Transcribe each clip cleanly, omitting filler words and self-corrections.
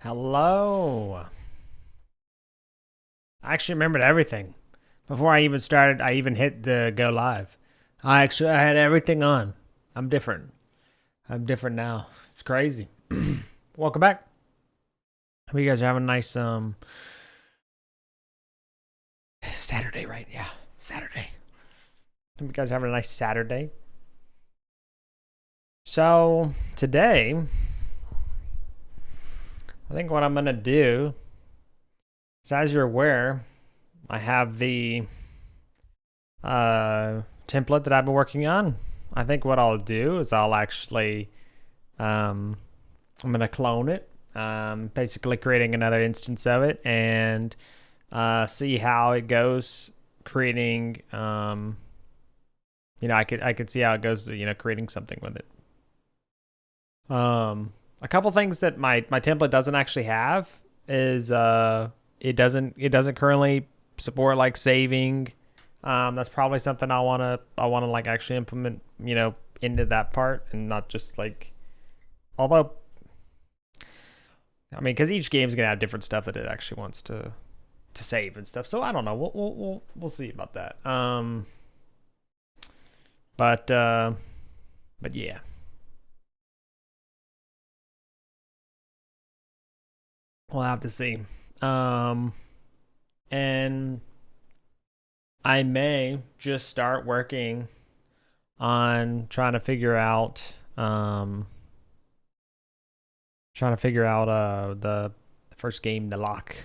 Hello. I actually remembered everything. Before I even started, I even hit the go live. I had everything on. I'm different. I'm different now. It's crazy. Welcome back. Hope you guys are having a nice Saturday, right? Yeah, Saturday. Hope you guys are having a nice Saturday. So today, I think what I'm gonna do is, as you're aware, I have the template that I've been working on. I think what I'll do is I'll actually, I'm going to clone it, basically creating another instance of it and see how it goes creating, I could see how it goes, creating something with it. A couple things that my template doesn't actually have is it doesn't currently support like saving. That's probably something I wanna like actually implement, into that part and not just like. Although, I mean, because each game's gonna have different stuff that it actually wants to save and stuff. So I don't know. We'll see about that. But yeah. We'll have to see. And I may just start working on trying to figure out the first game, the lock.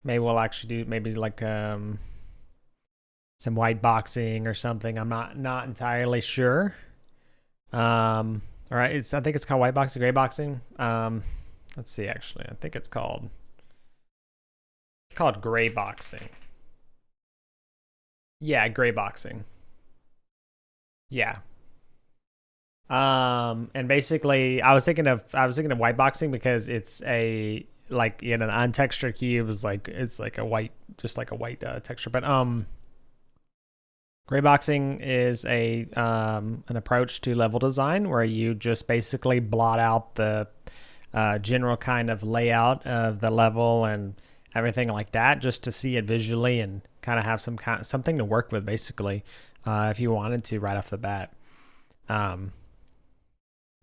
Maybe we'll actually do maybe like some white boxing or something. I'm not entirely sure. All right, I think it's called white boxing, gray boxing. Let's see. Actually, I think it's called gray boxing. Yeah, gray boxing. Yeah. And basically, I was thinking of white boxing because it's a like in an untextured cube is like it's like a white, just like a white texture. But gray boxing is an approach to level design where you just basically blot out the general kind of layout of the level and everything like that, just to see it visually and kind of have something to work with, basically, if you wanted to right off the bat.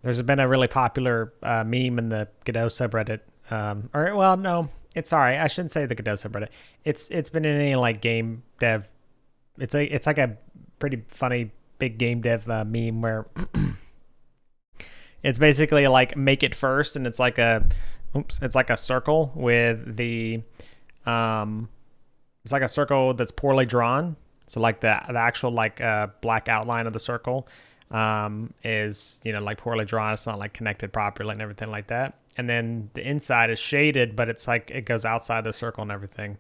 There's been a really popular meme in the Godot subreddit. No, it's sorry, I shouldn't say the Godot subreddit. It's been in any like game dev. It's like a pretty funny big game dev meme where it's basically like make it first, and it's like a circle with the it's like a circle that's poorly drawn. So like the actual like black outline of the circle is like poorly drawn. It's not like connected properly and everything like that. And then the inside is shaded, but it's like it goes outside the circle and everything.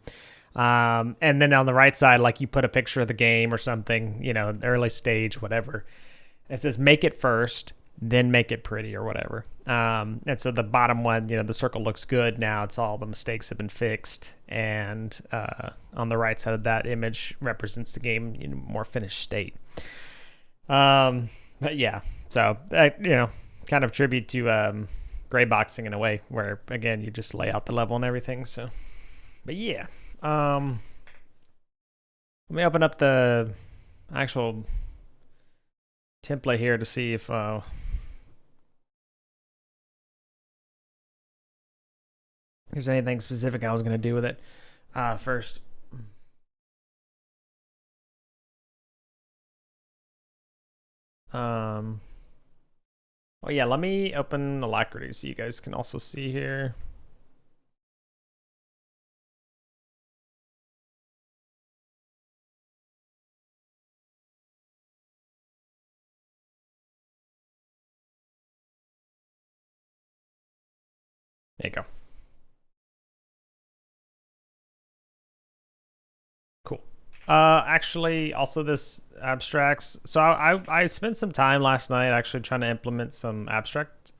And then on the right side, like you put a picture of the game or something, early stage, whatever. It says make it first, then make it pretty or whatever. And so the bottom one, the circle looks good now. It's all the mistakes have been fixed. And on the right side of that image represents the game in more finished state. But yeah, so kind of tribute to gray boxing in a way, where again you just lay out the level and everything. So, but yeah, let me open up the actual template here to see if there's anything specific I was going to do with it first. Oh yeah, let me open Alacrity so you guys can also see here. There you go. Cool. Actually, also this abstracts. So I spent some time last night actually trying to implement some abstract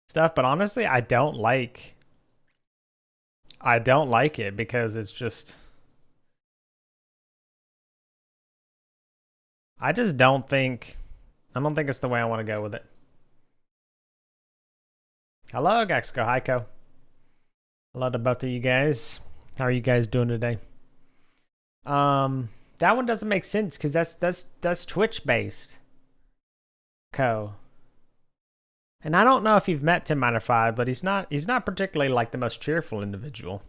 stuff, but honestly, I don't like it because it's just, I don't think it's the way I want to go with it. Hello, Gaxico. Hi, Co. Hello to both of you guys. How are you guys doing today? That one doesn't make sense because that's Twitch based. Co. And I don't know if you've met TinBears, but he's not particularly like the most cheerful individual.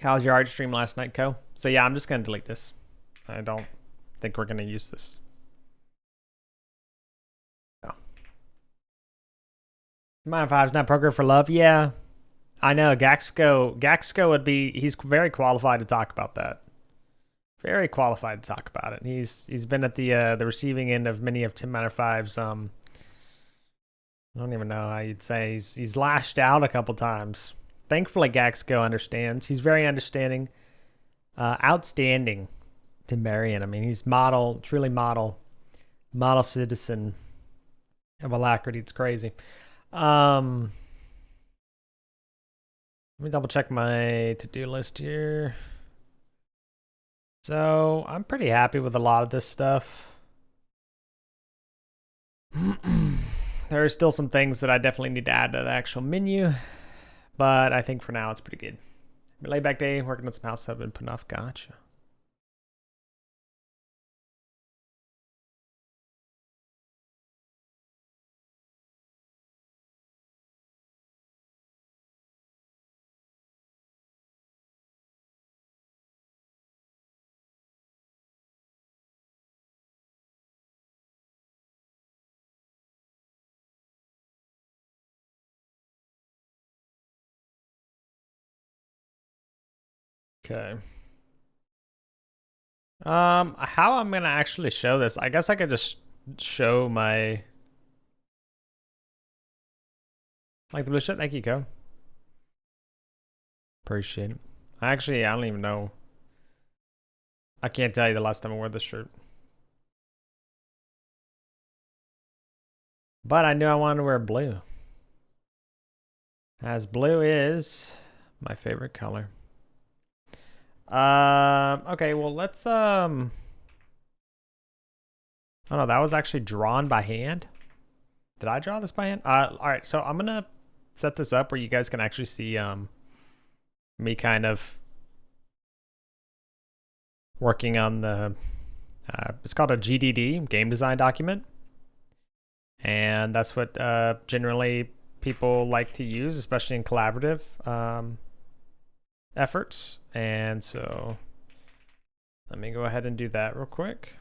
How was your art stream last night, Co? So yeah, I'm just gonna delete this. I don't think we're gonna use this. Oh. TinBears not programmed for love. Yeah, I know. Gaxico would be. He's very qualified to talk about that. Very qualified to talk about it. He's been at the receiving end of many of TinBears. I don't even know how you'd say he's lashed out a couple times. Thankfully, Gaxico understands. He's very understanding, outstanding TinBearian. I mean, he's truly model citizen of alacrity. It's crazy. Let me double check my to-do list here. So I'm pretty happy with a lot of this stuff. There are still some things that I definitely need to add to the actual menu, but I think for now it's pretty good. Layback day, working on some house stuff and putting off. Gotcha. Okay. How I'm gonna actually show this? I guess I could just show my like the blue shit. Thank you, Co. Appreciate it. I don't even know. I can't tell you the last time I wore this shirt. But I knew I wanted to wear blue. As blue is my favorite color. Okay, well let's oh no, that was actually drawn by hand. Did I draw this by hand? Alright, so I'm gonna set this up where you guys can actually see me kind of working on the it's called a GDD, game design document. And that's what generally people like to use, especially in collaborative efforts. And so let me go ahead and do that real quick.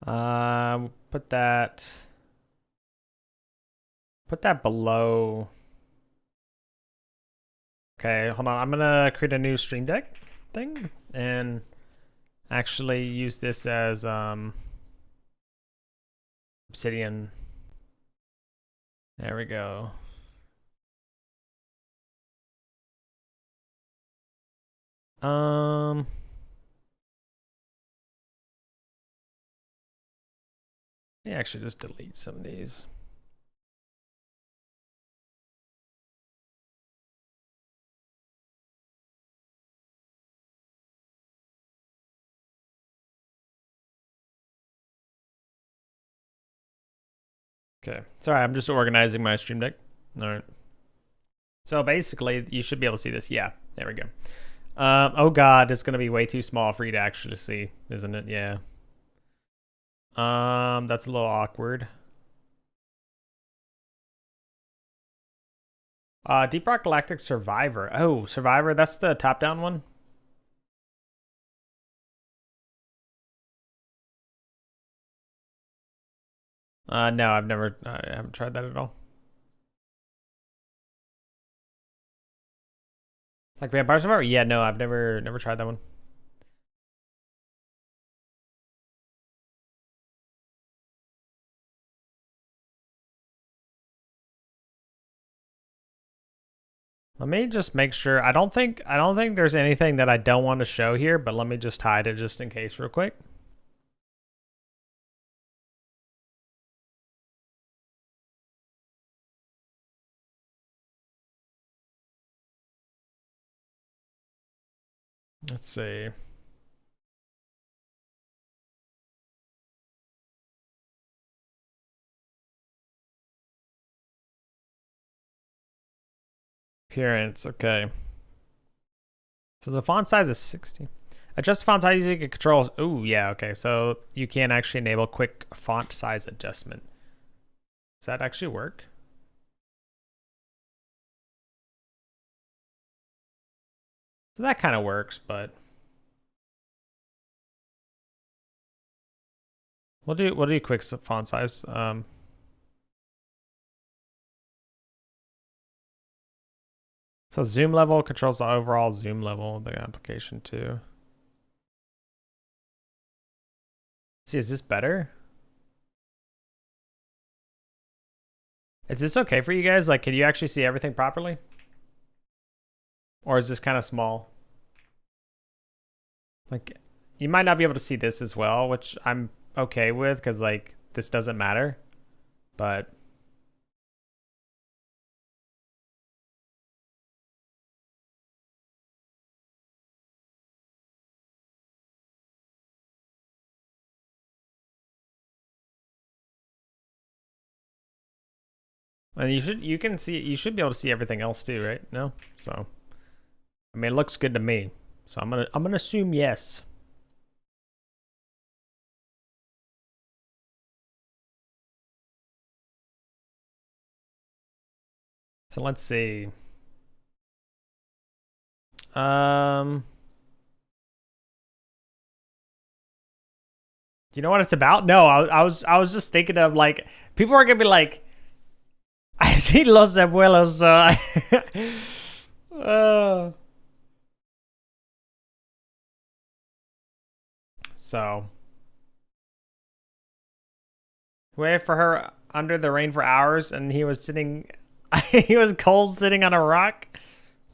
Put that below. Okay, hold on. I'm gonna create a new Stream Deck thing and actually use this as Obsidian. There we go. Yeah, actually just delete some of these. Okay, sorry, I'm just organizing my Stream Deck. All right. So basically, you should be able to see this. Yeah, there we go. Oh God, it's gonna be way too small for you to actually see, isn't it? Yeah. That's a little awkward. Deep Rock Galactic Survivor. Oh, Survivor, that's the top-down one? No, I haven't tried that at all. Like Vampire Survivor? Yeah, no, I've never tried that one. Let me just make sure. I don't think there's anything that I don't want to show here, but let me just hide it just in case real quick. Let's see. Appearance, okay. So the font size is 60. Adjust font size using controls. Ooh, yeah, okay. So you can actually enable quick font size adjustment. Does that actually work? So that kind of works, but we'll do quick font size. So zoom level controls the overall zoom level of the application too. See, is this better? Is this okay for you guys? Like, can you actually see everything properly? Or is this kind of small? Like, you might not be able to see this as well, which I'm okay with because, like, this doesn't matter. But and you can see, you should be able to see everything else too, right? No? So, I mean, it looks good to me. So I'm gonna assume yes. So let's see. You know what it's about? No, I was just thinking of like people are gonna be like, I see Los Abuelos. So waited for her under the rain for hours, and he was sitting. He was cold sitting on a rock.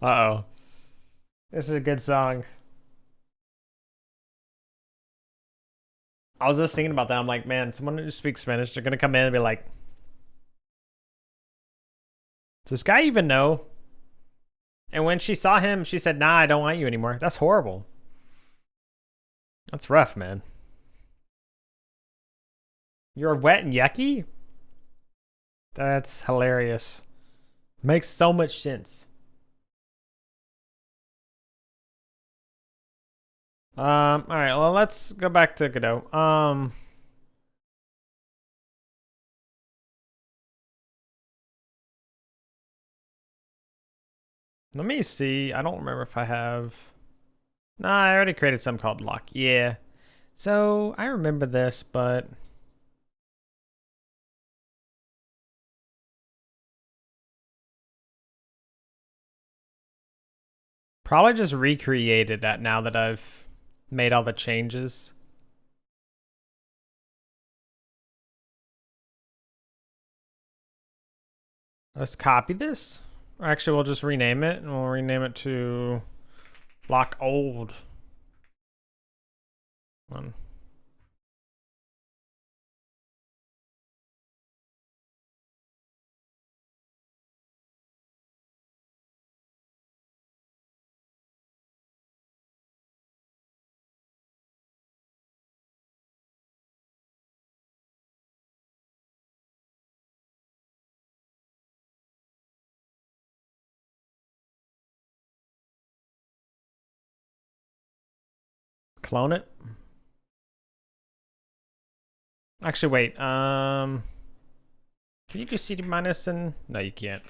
Uh-oh. This is a good song. I was just thinking about that. I'm like, man, someone who speaks Spanish, they're gonna come in and be like, does this guy even know? And when she saw him, she said, nah, I don't want you anymore. That's horrible. That's rough, man. You're wet and yucky? That's hilarious. Makes so much sense. All right, well, let's go back to Godot. Let me see. I don't remember if I have. Nah, I already created some called lock. Yeah. So I remember this, but probably just recreated that now that I've made all the changes. Let's copy this. Or actually, we'll just rename it, and we'll rename it to lock old. One. Clone it. Actually, wait. Can you do CD minus and no, you can't.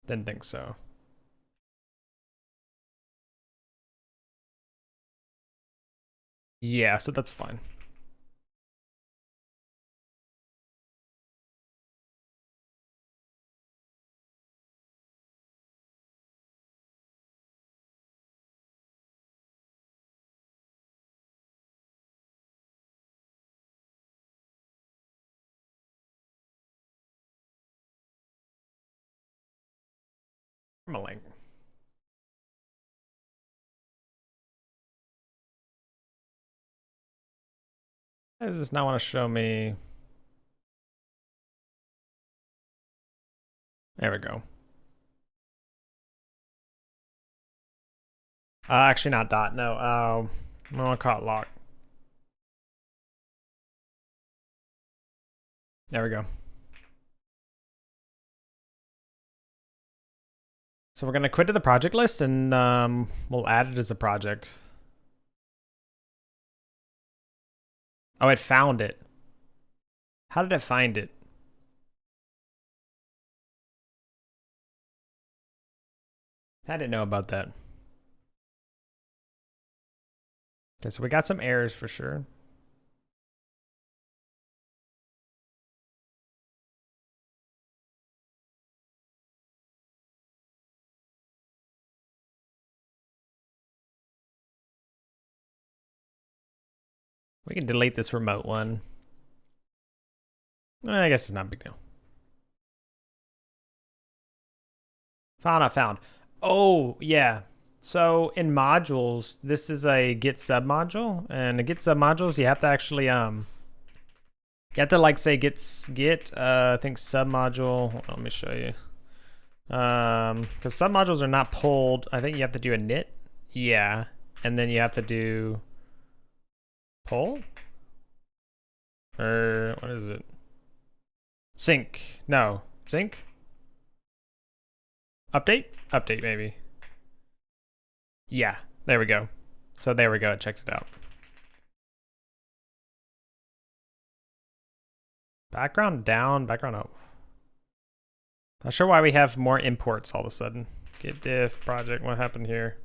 Didn't think so. Yeah, so that's fine. Permalink. Why does this not want to show me? There we go. Actually not dot, no. I want to call it lock. There we go. So we're gonna quit to the project list and we'll add it as a project. Oh, it found it. How did it find it? I didn't know about that. Okay, so we got some errors for sure. We can delete this remote one. I guess it's not a big deal. File not found. Oh, yeah. So in modules, this is a get sub module, and to get sub modules, you have to actually you have to like say get I think sub module. Hold on, let me show you. Because sub modules are not pulled. I think you have to do a knit. Yeah, and then you have to do pull, or what is it? Sync. No, sync. Update maybe. Yeah, there we go. So there we go. I checked it out. Background down, background up. Not sure why we have more imports all of a sudden. Get diff project. What happened here?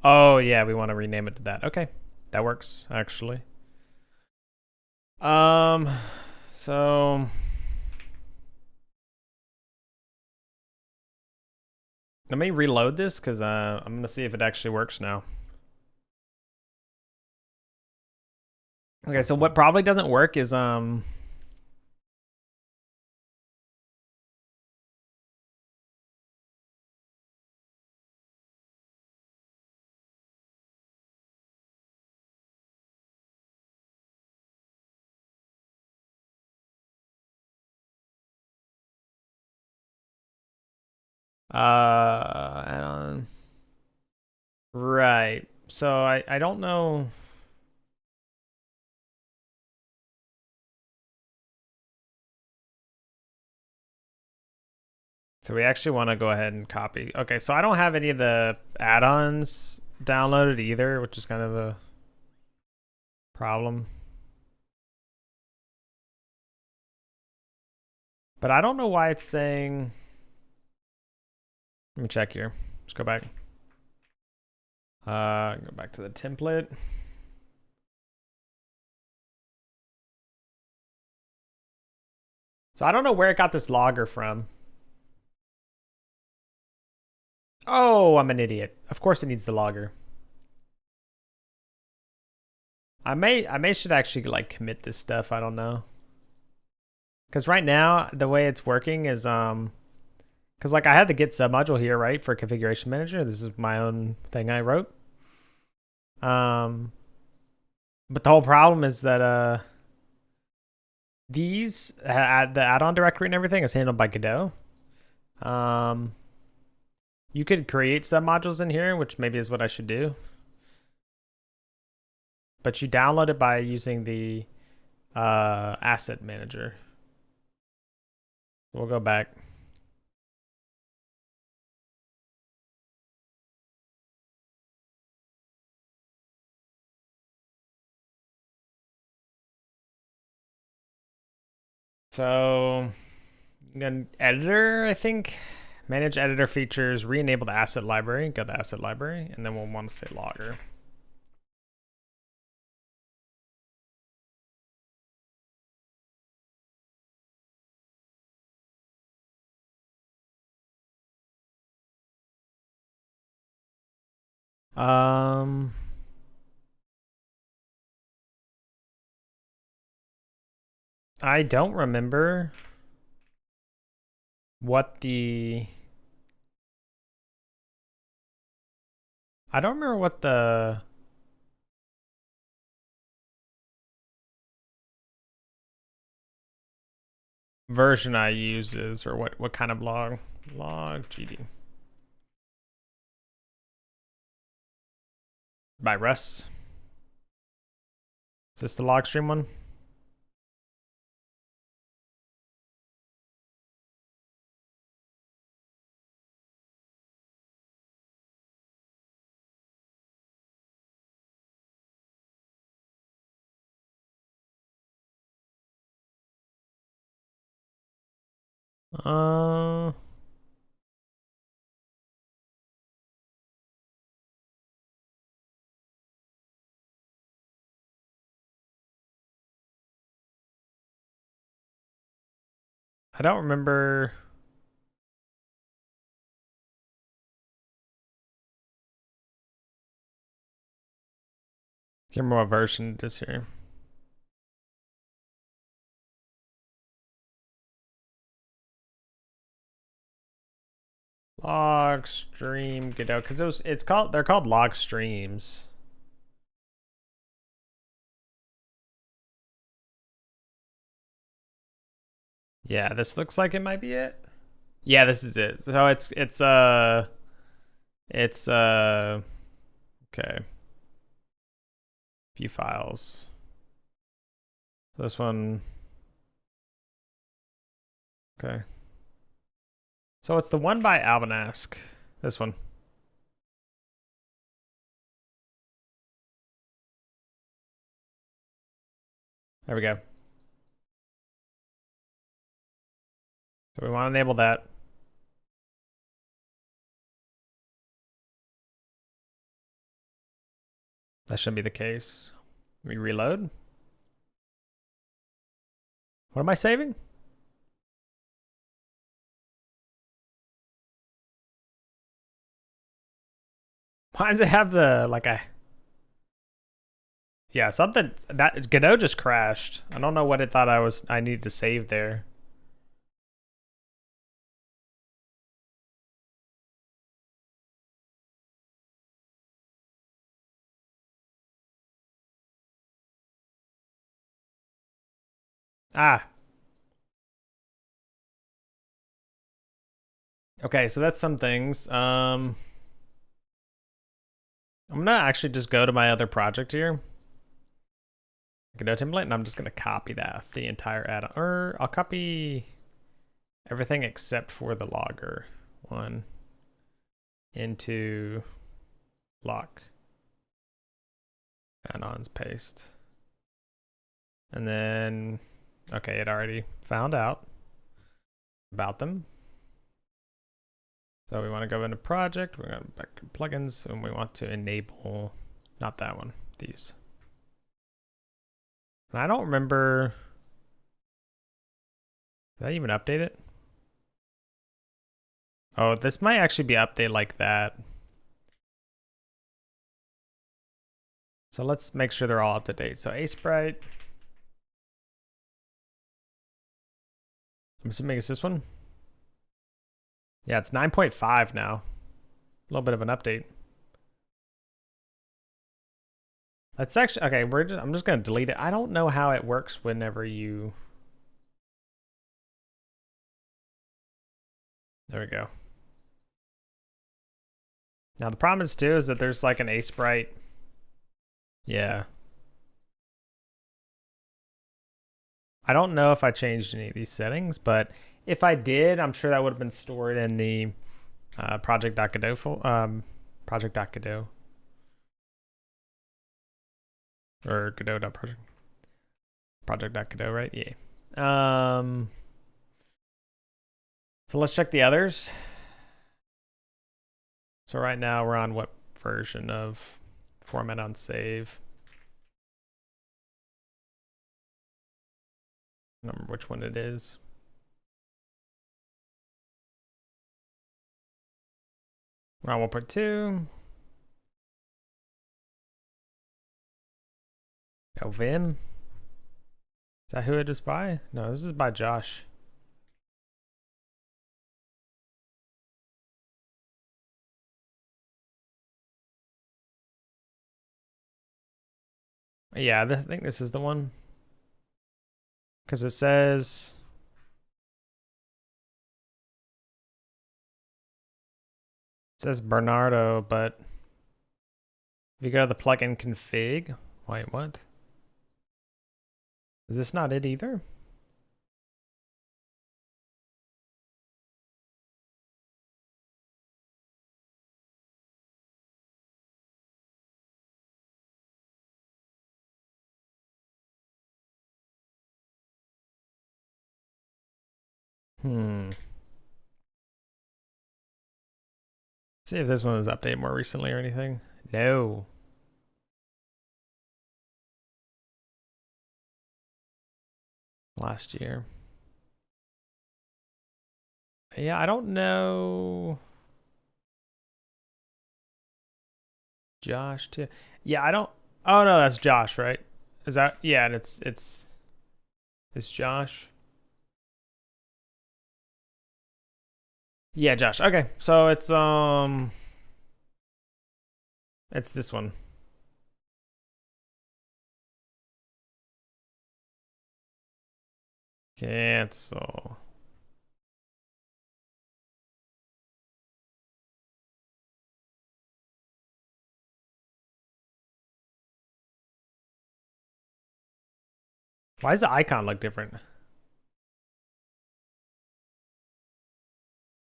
Oh yeah, we want to rename it to that. Okay, that works actually. So let me reload this because I'm gonna see if it actually works now. Okay, so what probably doesn't work is add-on. Right. So I don't know. So we actually want to go ahead and copy. Okay, so I don't have any of the add-ons downloaded either, which is kind of a problem. But I don't know why it's saying. Let me check here. Let's go back. Go back to the template. So I don't know where it got this logger from. Oh, I'm an idiot. Of course it needs the logger. I may should actually like commit this stuff. I don't know. Because right now the way it's working is because like I had the git submodule here, right, for configuration manager. This is my own thing I wrote. But the whole problem is that these the add-on directory and everything is handled by Godot. You could create submodules in here, which maybe is what I should do. But you download it by using the asset manager. We'll go back. So then editor, I think. Manage editor features, re-enable the asset library, go to the asset library, and then we'll want to say logger. I don't remember what the version I use is, or what kind of log GD. By Russ. Is this the log stream one? I don't remember. Can't remember what version it is here. Log stream Godot, because they're called log streams. Yeah, this looks like it might be it. Yeah, this is it. So okay. Few files. So this one. Okay. So it's the one by Alvinask. This one. There we go. So we want to enable that. That shouldn't be the case. We reload. What am I saving? Why does it have the, like a... Yeah, something, that Godot just crashed. I don't know what it thought I needed to save there. Ah. Okay, so that's some things. I'm gonna actually just go to my other project here. Godot template, and I'm just gonna copy that, the entire add-on. Or I'll copy everything except for the logger one into lock. Add-ons paste. And then, okay, it already found out about them. So we want to go into project, we're going back to plugins, and we want to enable, not that one, these. And I don't remember, did I even update it? Oh, this might actually be updated like that. So let's make sure they're all up to date. So Asprite. I'm assuming it's this one. Yeah, it's 9.5 now. A little bit of an update. That's actually, okay, I'm just gonna delete it. I don't know how it works whenever you... There we go. Now the problem is too, is that there's like an Asprite. Yeah. I don't know if I changed any of these settings, but if I did, I'm sure that would have been stored in the project.godot project.godot or godot.project project.godot, right? Yeah. So let's check the others. So right now we're on what version of format on save? I don't remember which one it is. We're on 1.2. Oh, Vim. Is that who it is by? No, this is by Josh. Yeah, I think this is the one. Because it says... It says Bernardo, but If you go to the plugin config, wait, what? Is this not it either? See if this one was updated more recently or anything. No. Last year. Yeah, I don't know. Josh too. Yeah, I don't. Oh no, that's Josh, right? Is that? Yeah, and it's Josh. Yeah, Josh. Okay, so it's this one. Cancel. Why does the icon look different?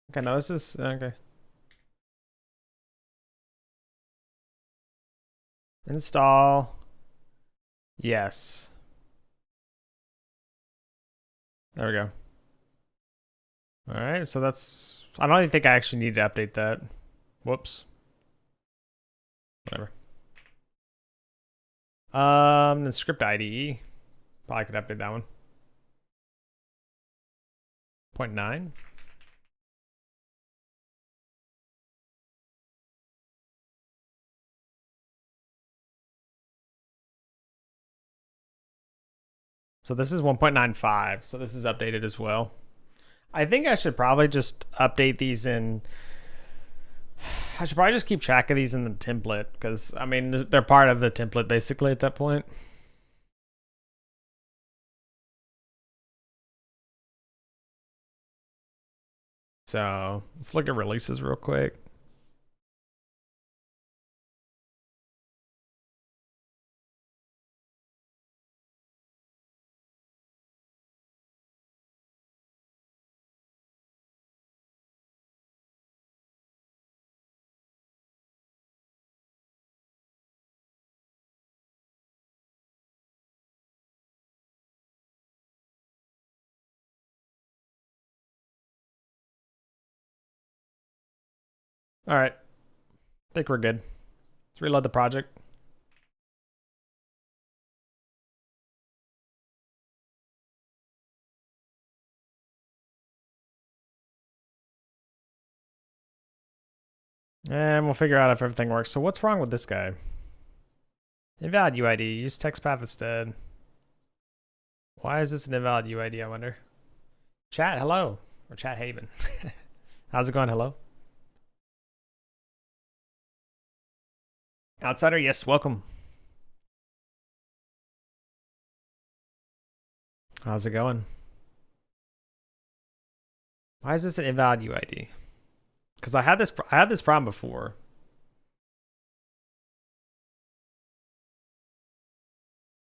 Okay, no, this is okay. Install. Yes. There we go. All right, so that's. I don't even think I actually need to update that. Whoops. Whatever. The script IDE. Probably could update that one. 0.9. So this is 1.95. So this is updated as well. I think I should probably just update these in. I should probably just keep track of these in the template because I mean they're part of the template basically at that point. So let's look at releases real quick. All right, I think we're good. Let's reload the project. And we'll figure out if everything works. So what's wrong with this guy? Invalid UID. Use text path instead. Why is this an invalid UID, I wonder? Chat, hello. Or chat haven. How's it going? Hello. Outsider, yes, welcome. How's it going? Why is this an invalid UID? Because I had this problem before.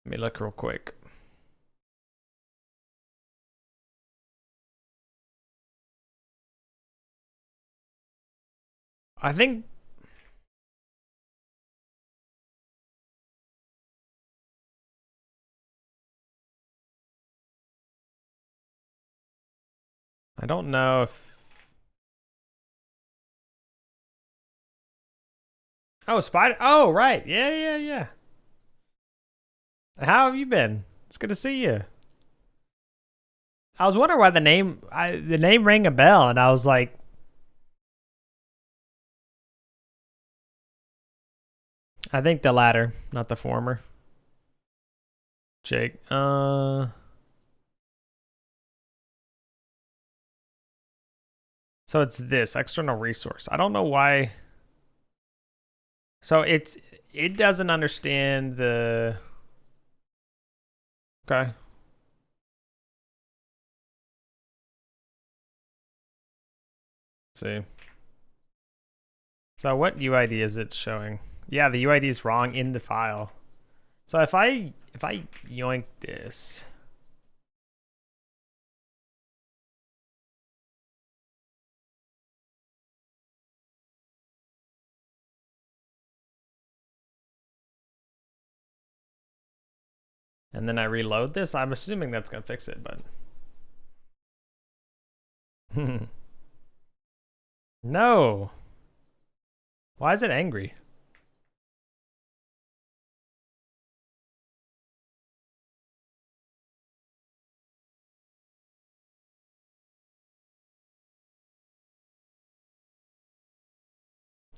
Let me look real quick. I think I don't know if oh spider oh right yeah. How have you been? It's good to see you. I was wondering why the name rang a bell and I was like I think the latter, not the former. Jake. So it's this external resource. I don't know why. So it doesn't understand the. Okay. Let's see. So what UID is it showing? Yeah, the UID is wrong in the file. So if I yoink this. And then I reload this, I'm assuming that's gonna fix it, but no. Why is it angry?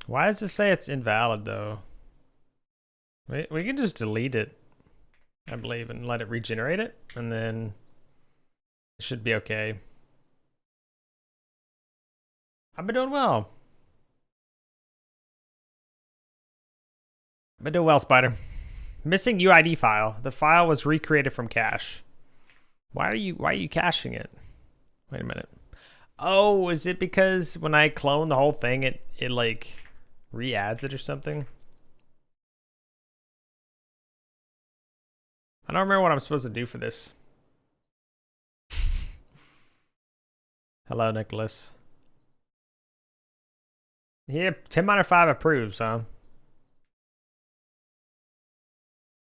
Why does it say it's invalid though? We can just delete it, I believe, and let it regenerate it, and then it should be okay. I've been doing well. I've been doing well, Spider. Missing UID file. The file was recreated from cache. Why are you caching it? Wait a minute. Oh, is it because when I clone the whole thing, it like re-adds it or something? I don't remember what I'm supposed to do for this. Hello, Nicholas. Yeah, 10-5 approves, huh?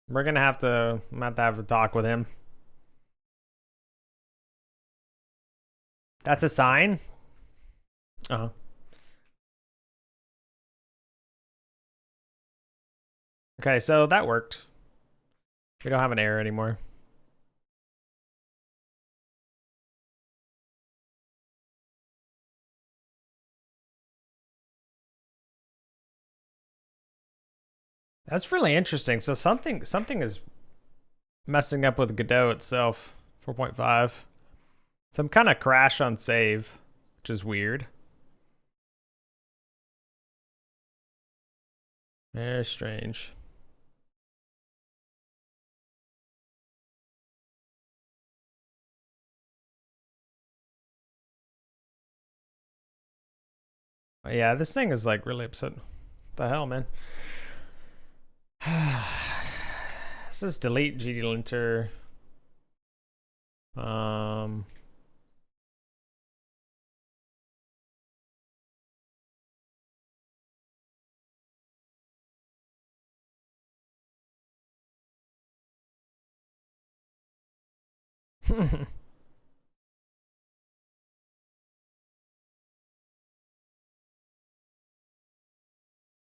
We're gonna have to have a talk with him. That's a sign? Uh-huh. Okay, so that worked. We don't have an error anymore. That's really interesting. So something is messing up with Godot itself. 4.5. Some kind of crash on save, which is weird. Very strange. But yeah, this thing is like really upset. What the hell, man? This is delete GD linter.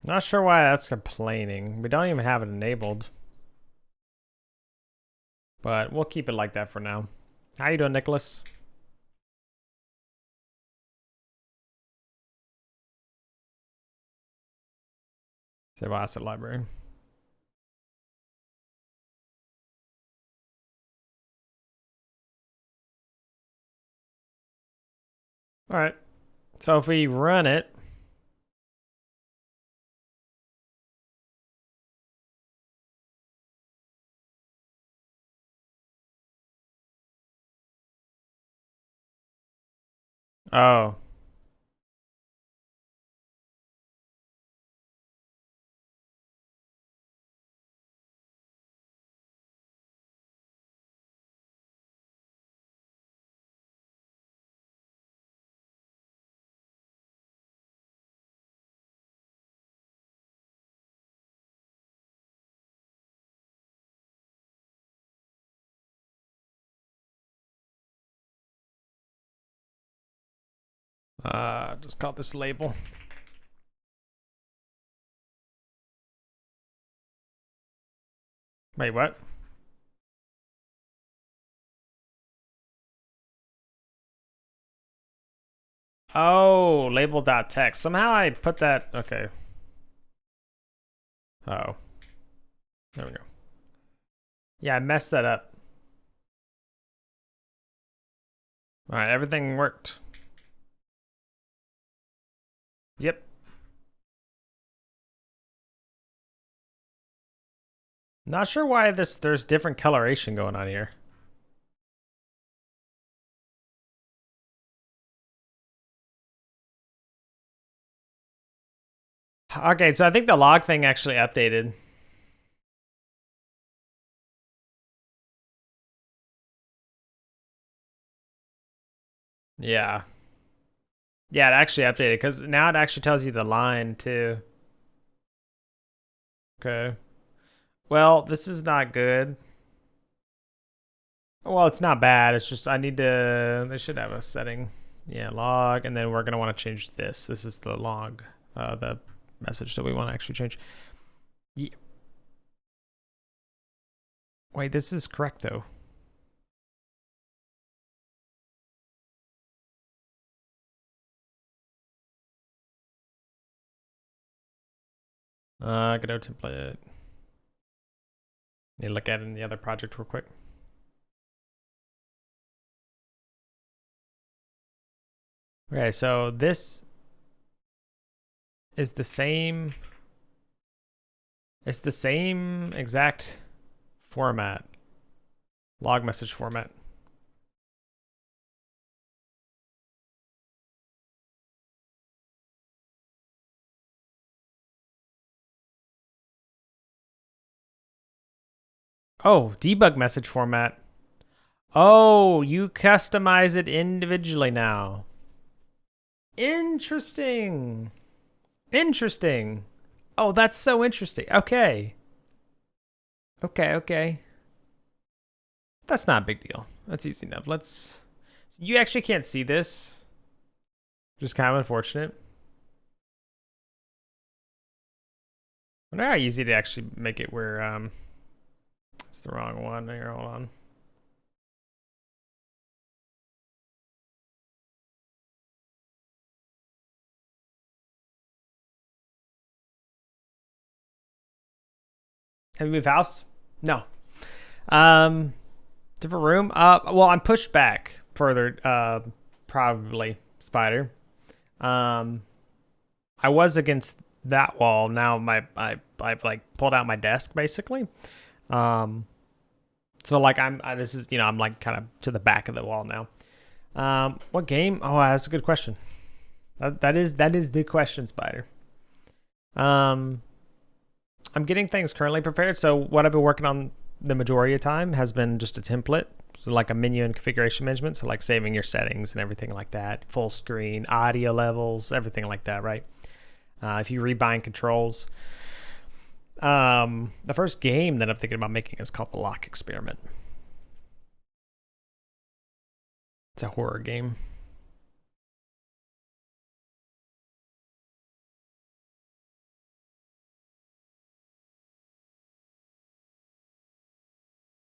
Not sure why that's complaining. We don't even have it enabled. But we'll keep it like that for now. How you doing, Nicholas? Save asset library. All right. So if we run it, oh, just call this label. Wait, what? Oh, label.text. Somehow I put that. Okay. Oh. There we go. Yeah, I messed that up. All right, everything worked. Yep. Not sure why there's different coloration going on here. Okay, so I think the log thing actually updated. Yeah. Yeah, it actually updated because now it actually tells you the line too. Okay. Well, this is not good. Well, it's not bad. It's just I need to. They should have a setting. Yeah, log, and then we're gonna want to change this. This is the log, the message that we want to actually change. Yeah. Wait, this is correct though. Godot template. Need to look at it in the other project real quick. Okay, so this is the same. It's the same exact format, log message format. Oh, debug message format. Oh, you customize it individually now. Interesting. Interesting. Oh, that's so interesting. Okay. Okay. That's not a big deal. That's easy enough. Let's... You actually can't see this. Just kind of unfortunate. I wonder how easy to actually make it where, it's the wrong one. Here, hold on. Have you moved house? No. Different room. Well, I'm pushed back further. Probably spider. I was against that wall. Now I've like pulled out my desk basically. So like this is I'm like kind of to the back of the wall now. What game? Oh, that's a good question. That is the question, Spider. I'm getting things currently prepared. So what I've been working on the majority of time has been just a template, so like a menu and configuration management. So like saving your settings and everything like that, full screen, audio levels, everything like that, right? If you rebind controls. The first game that I'm thinking about making is called The Lock Experiment. It's a horror game.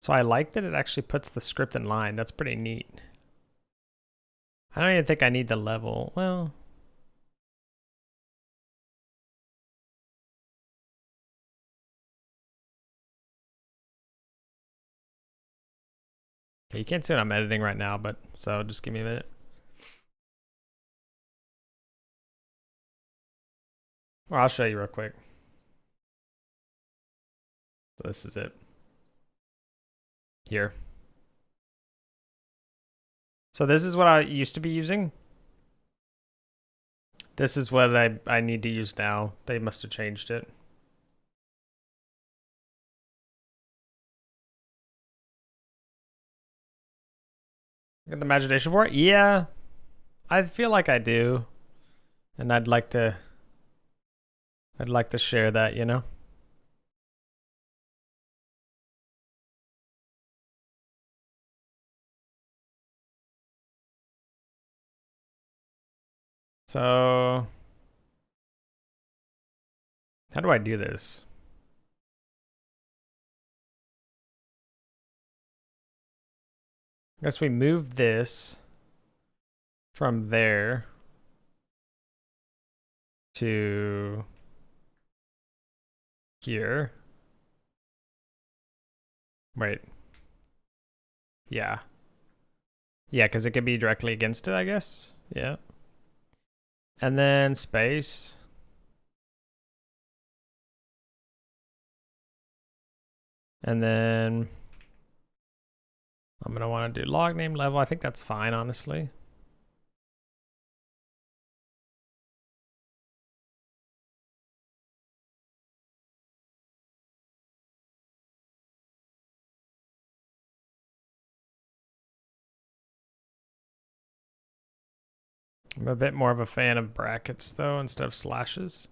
So I like that it actually puts the script in line. That's pretty neat. I don't even think I need the level. Well, okay, you can't see what I'm editing right now, but so just give me a minute. Or I'll show you real quick. So this is it. Here. So this is what I used to be using. This is what I need to use now. They must have changed it. Got the imagination for it? Yeah. I feel like I do. And I'd like to share that, you know? So how do I do this? I guess we move this from there to here. Wait. Yeah. Yeah, because it could be directly against it, I guess. Yeah. And then space. And then I'm going to want to do log name level. I think that's fine, honestly. I'm a bit more of a fan of brackets though instead of slashes.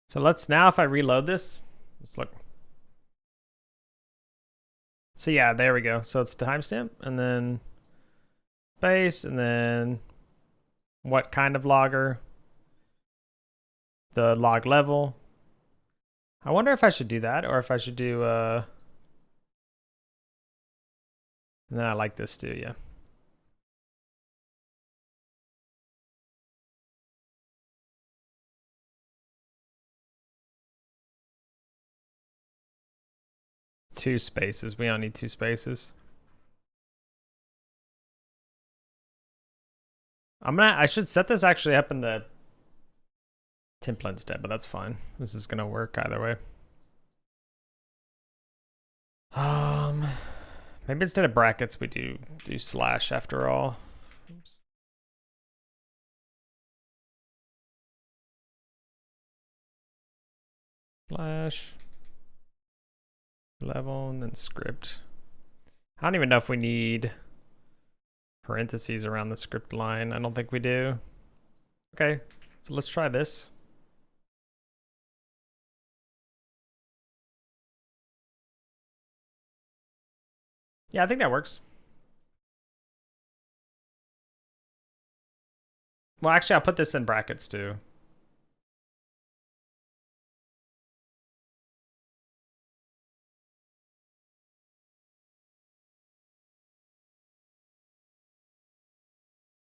So let's now, if I reload this, let's look. So yeah, there we go. So it's timestamp and then space and then what kind of logger, the log level. I wonder if I should do that or if I should do, and then I like this too, yeah. Two spaces. We don't need two spaces. I should set this actually up in the template instead, but that's fine. This is gonna work either way. Maybe instead of brackets we do slash after all. Oops. Slash level and then script. I don't even know if we need parentheses around the script line. I don't think we do. Okay, so let's try this. Yeah, I think that works. Well, actually, I'll put this in brackets too.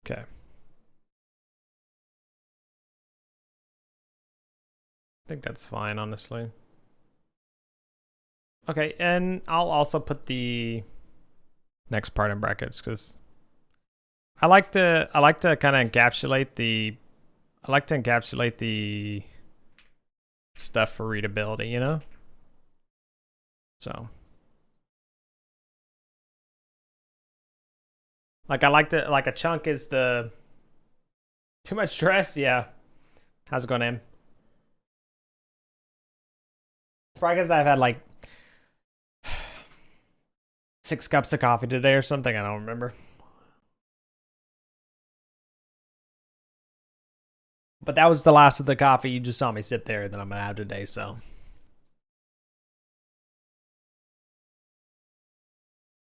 Okay. I think that's fine, honestly. Okay, and I'll also put the next part in brackets because I like to kind of encapsulate the stuff for readability, you know? So like I like to like a chunk is the too much stress, yeah. How's it going, Em? It's probably because I've had like 6 cups of coffee today or something. I don't remember. But that was the last of the coffee. You just saw me sit there that I'm gonna have today, so.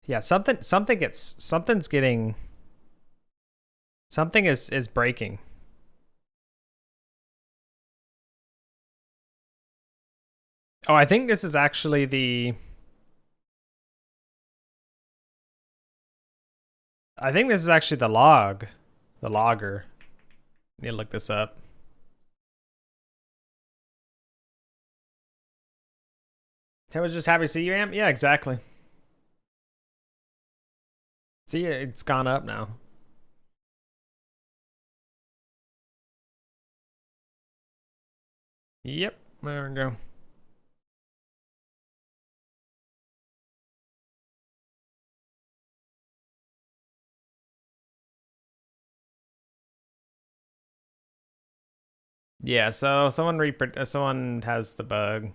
Yeah, something is breaking. Oh, I think this is actually the logger. I need to look this up. Tim was just happy to see you, Am. Yeah, exactly. See, it's gone up now. Yep, there we go. Yeah, so someone has the bug.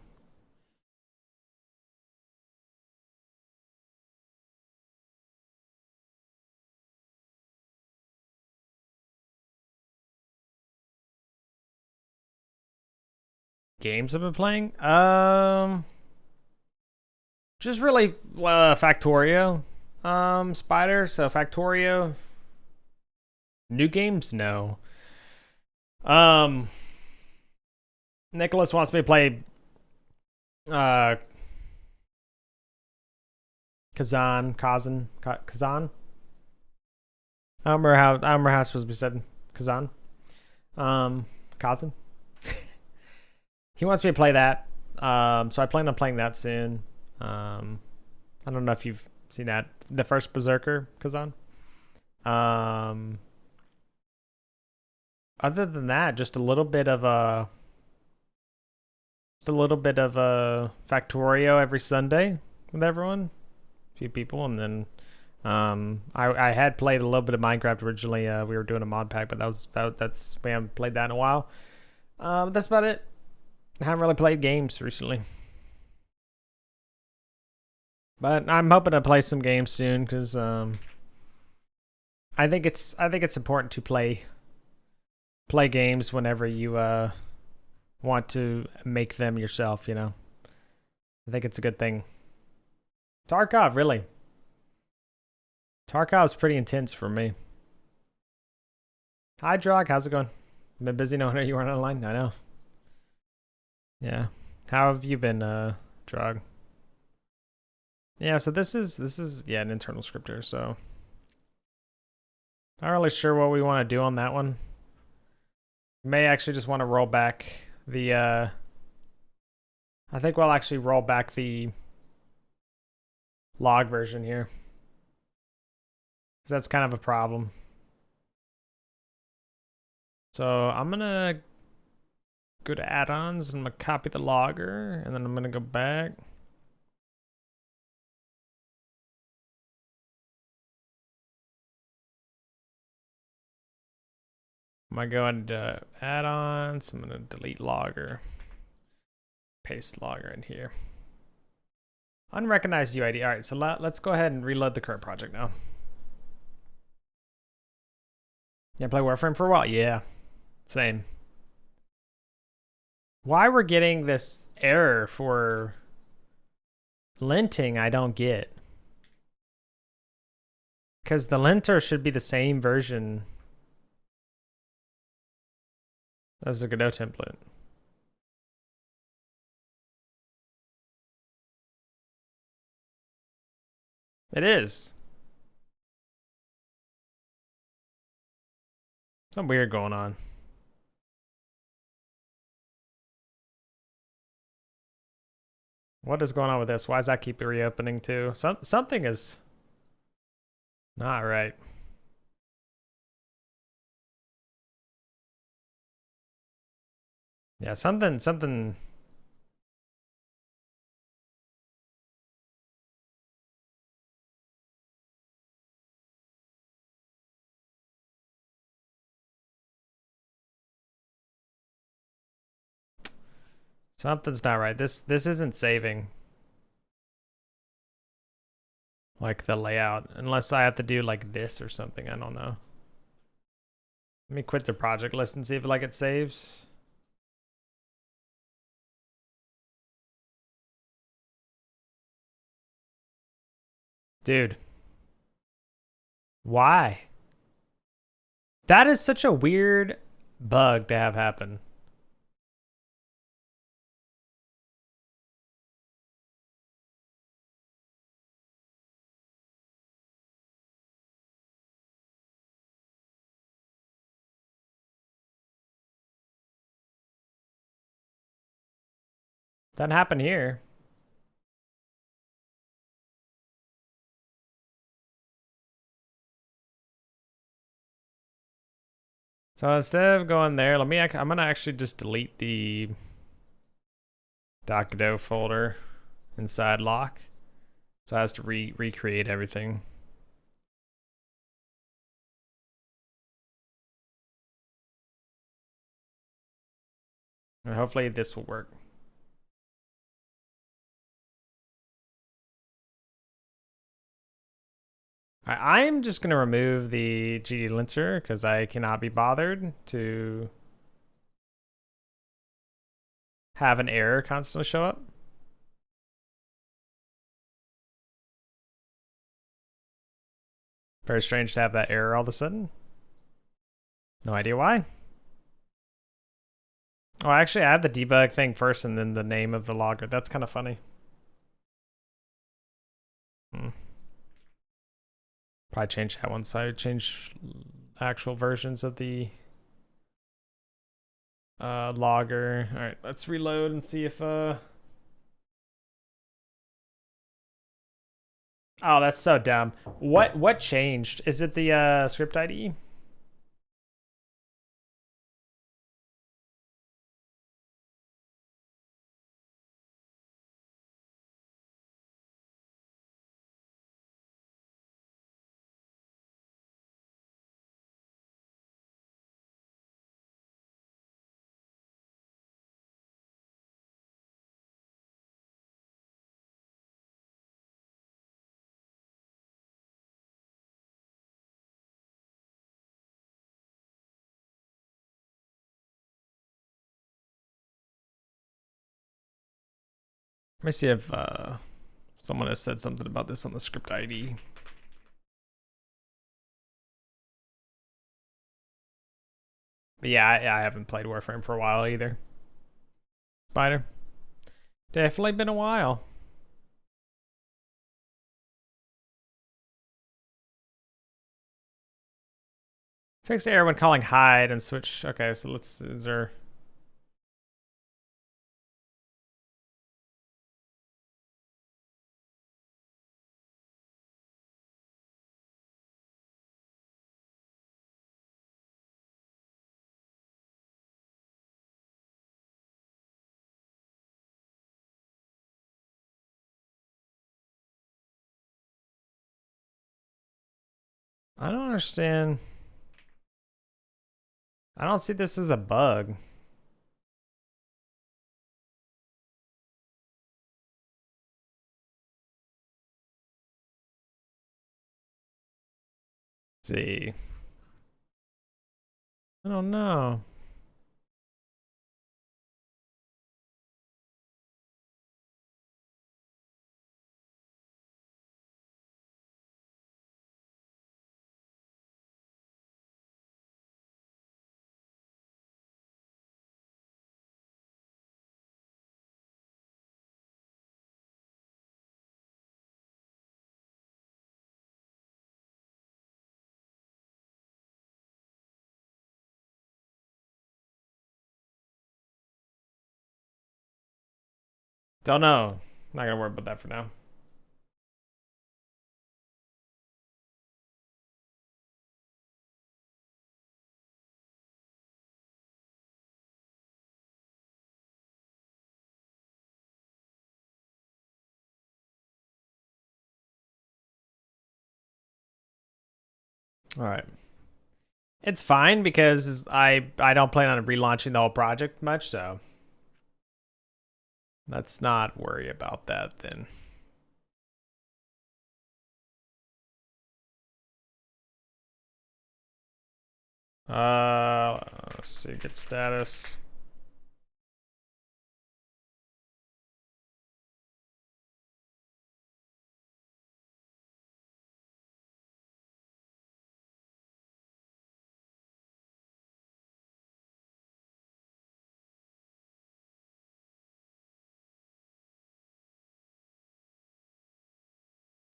Games I've been playing? Just really Factorio. Spider, so Factorio. New games? No. Nicholas wants me to play Kazan. I don't remember how it's supposed to be said. Kazan. Kazan. He wants me to play that. So I plan on playing that soon. I don't know if you've seen that. The first Berserker, Kazan. Other than that, just a little bit of Factorio every Sunday with everyone. A few people, and then I had played a little bit of Minecraft originally. We were doing a mod pack, but that's we haven't played that in a while. That's about it. I haven't really played games recently. But I'm hoping to play some games soon because I think it's important to play games whenever you want to make them yourself. I think it's a good thing. Tarkov, really. Tarkov's pretty intense for me. Hi, Drog. How's it going? Been busy knowing you weren't online? I know. Yeah. How have you been, Drog? Yeah, so this is yeah, an internal scripter, so not really sure what we want to do on that one. May actually just want to roll back the I think we'll actually roll back the log version here. 'Cause that's kind of a problem. So I'm gonna go to add-ons and I'm gonna copy the logger and then I'm gonna go back. I'm gonna go into add-ons. I'm gonna delete logger. Paste logger in here. Unrecognized UID. All right, so let's go ahead and reload the current project now. Yeah, play Warframe for a while? Yeah, same. Why we're getting this error for linting, I don't get. Because the linter should be the same version as the Godot template. It is. Something weird going on. What is going on with this? Why does that keep reopening too? Something is not right. Yeah, something. Something's not right. This isn't saving. Like the layout, unless I have to do like this or something. I don't know. Let me quit the project list and see if like it saves. Dude. Why? That is such a weird bug to have happen. That happened here. So instead of going there, I'm gonna actually just delete the Godot folder inside lock. So it has to recreate everything. And hopefully this will work. I'm just gonna remove the GD linter because I cannot be bothered to have an error constantly show up. Very strange to have that error all of a sudden. No idea why. Oh, actually, I have the debug thing first and then the name of the logger. That's kind of funny. Probably change that once I change actual versions of the logger. All right, let's reload and see if oh, that's so dumb. What changed? Is it the script ID? me see if someone has said something about this on the script ID. But yeah, I haven't played Warframe for a while either. Spider. Definitely been a while. Fix the error when calling hide and switch. Okay, so let's, is there... I don't understand. I don't see this as a bug. Let's see. I don't know. Don't know. Not gonna worry about that for now. All right. It's fine because I don't plan on relaunching the whole project much, so let's not worry about that then. Let's see, get status.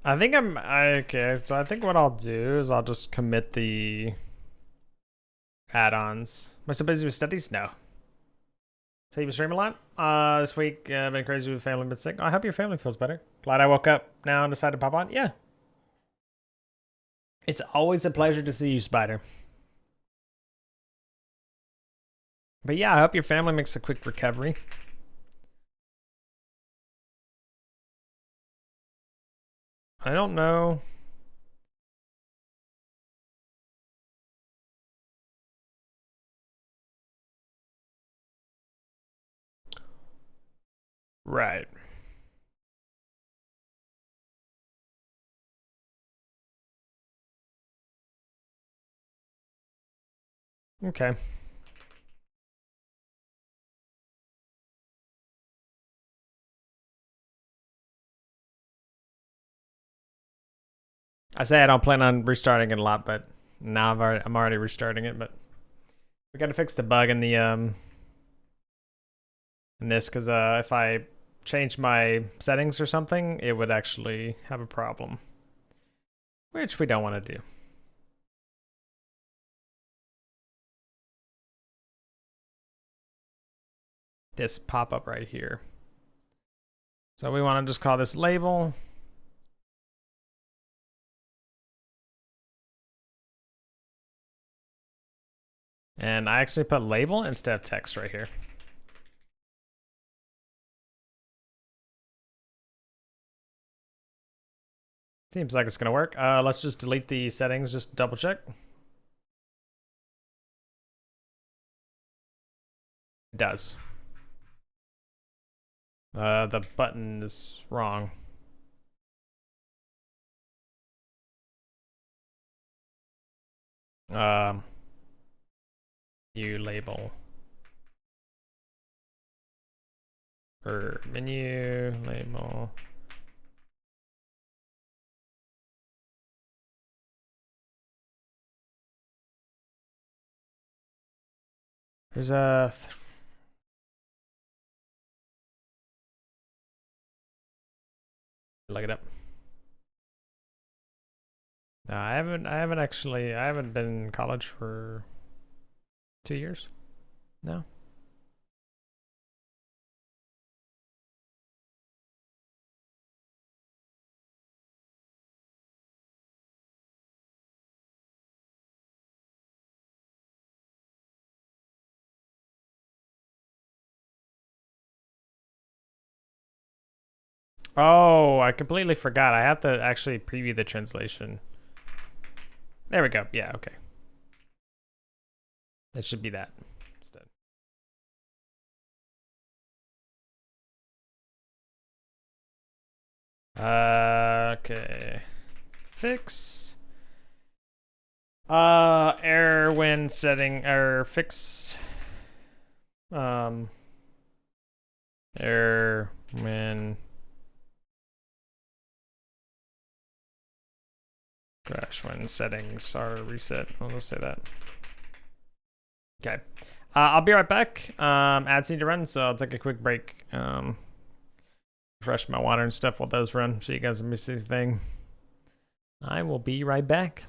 I think okay, so I think what I'll do is I'll just commit the add-ons. Am I so busy with studies? No. So you been streaming a lot? This week, been crazy with family, been sick. I hope your family feels better. Glad I woke up now and decided to pop on. Yeah. It's always a pleasure to see you, Spider. But yeah, I hope your family makes a quick recovery. I don't know. Right. Okay. I say I don't plan on restarting it a lot, but now I'm already restarting it. But we got to fix the bug in the in this because if I change my settings or something, it would actually have a problem, which we don't want to do. This pop up right here. So we want to just call this label. And I actually put label instead of text right here. Seems like it's gonna work. Let's just delete the settings, just double check. It does. The button is wrong. You label. Or menu label. There's a look it up. No, I haven't been in college for 2 years. No. Oh, I completely forgot. I have to actually preview the translation. There we go. Yeah, okay. It should be that instead. Okay. Fix. Error when setting error fix. Error when crash when settings are reset. I'll just say that. Okay. I'll be right back. Ads need to run, so I'll take a quick break. Refresh my water and stuff while those run, so you guys don't miss anything. I will be right back.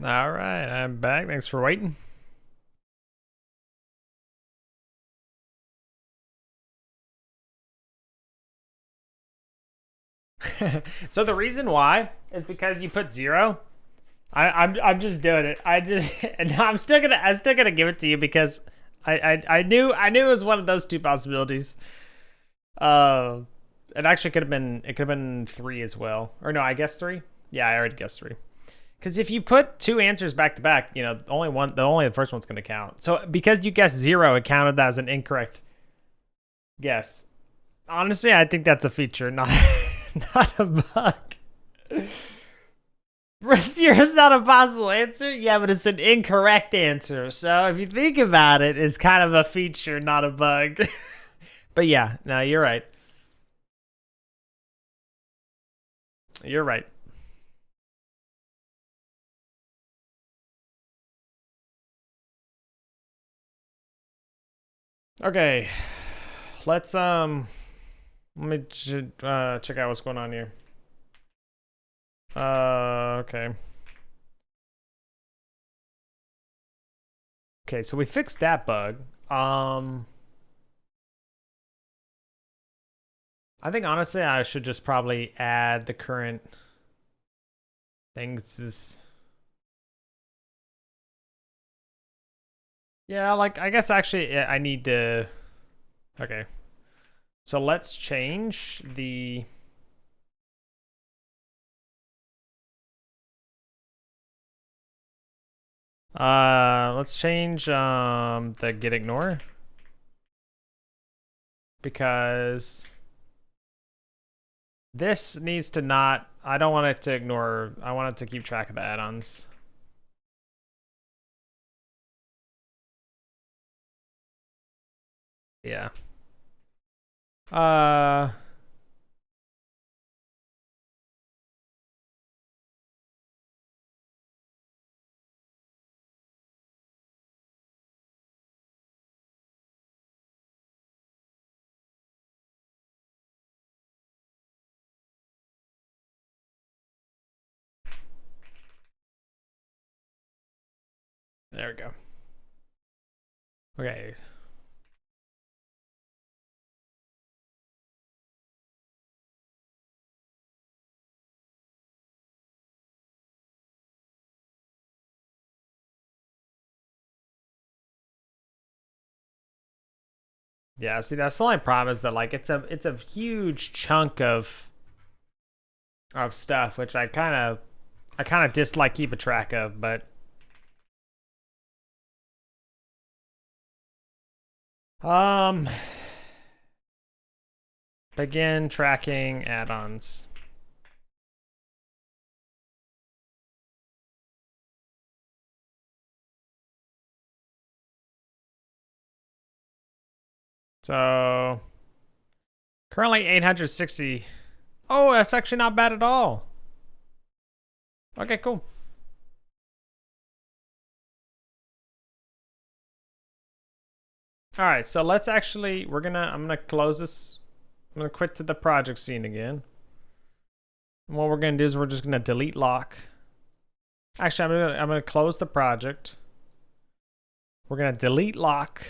All right, I'm back. Thanks for waiting. So the reason why is because you put 0. I'm just doing it. And I'm still gonna give it to you because I knew it was one of those two possibilities. Uh, it actually could have been 3 as well, or no, I guess 3. Yeah, I already guessed 3. Because if you put 2 answers back to back, you know, only the first one's gonna count. So because you guessed 0, it counted as an incorrect guess. Honestly, I think that's a feature, not not a bug. Zero is not a possible answer? Yeah, but it's an incorrect answer. So if you think about it, it's kind of a feature, not a bug. But yeah, no, you're right. You're right. Okay. Let me check out what's going on here. Okay. Okay, so we fixed that bug. I think honestly I should just probably add the current things. Yeah, like I guess actually I need to. Okay, so let's change the. Let's change the get ignore because this needs to not. I don't want it to ignore. I want it to keep track of the add-ons. Yeah. There we go. Okay. Yeah, see that's the only problem is that like it's a huge chunk of stuff which I kind of dislike keeping track of, but um begin tracking add-ons. So currently 860. Oh, that's actually not bad at all. Okay, cool. All right, so let's actually I'm gonna close this. I'm gonna quit to the project scene again. And what we're gonna do is we're just gonna delete lock. Actually, I'm gonna close the project. We're gonna delete lock,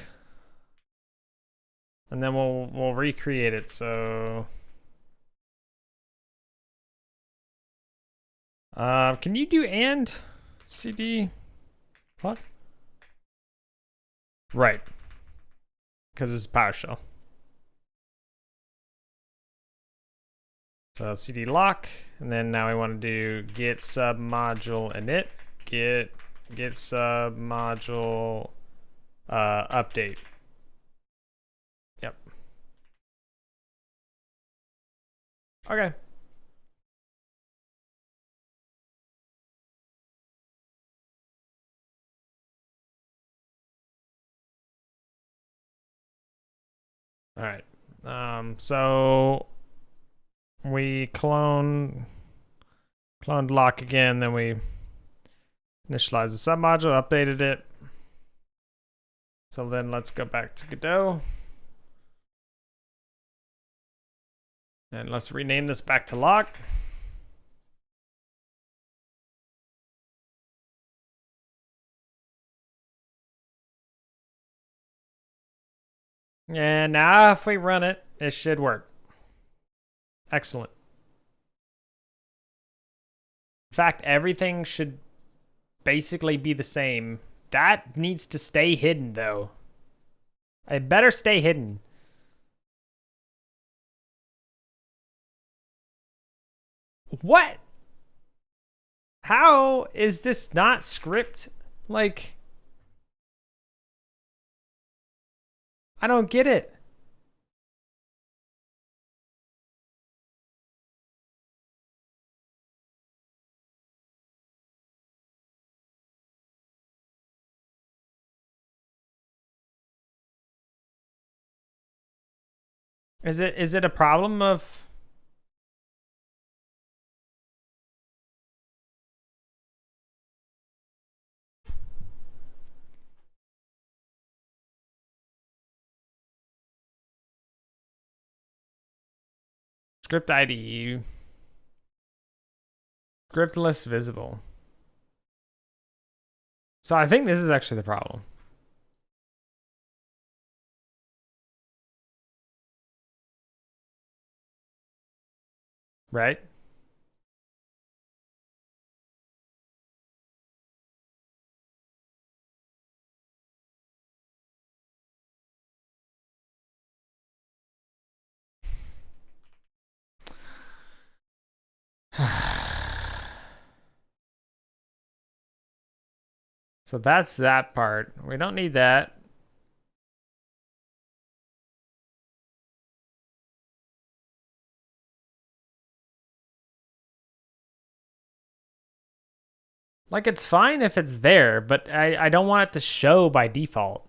and then we'll recreate it. So, can you do and cd? What? Right, because it's PowerShell. So cd lock, and then now we want to do git submodule init, git submodule update. Yep. Okay. All right. So we cloned lock again, then we initialized the submodule, updated it. So then let's go back to Godot. And let's rename this back to lock. And now if we run it, it should work. Excellent. In fact, everything should basically be the same. That needs to stay hidden, though. It better stay hidden. What? How is this not script? Like, I don't get it. Is it a problem of script ID? Script list visible. So I think this is actually the problem. Right? So that's that part. We don't need that. Like, it's fine if it's there, but I don't want it to show by default.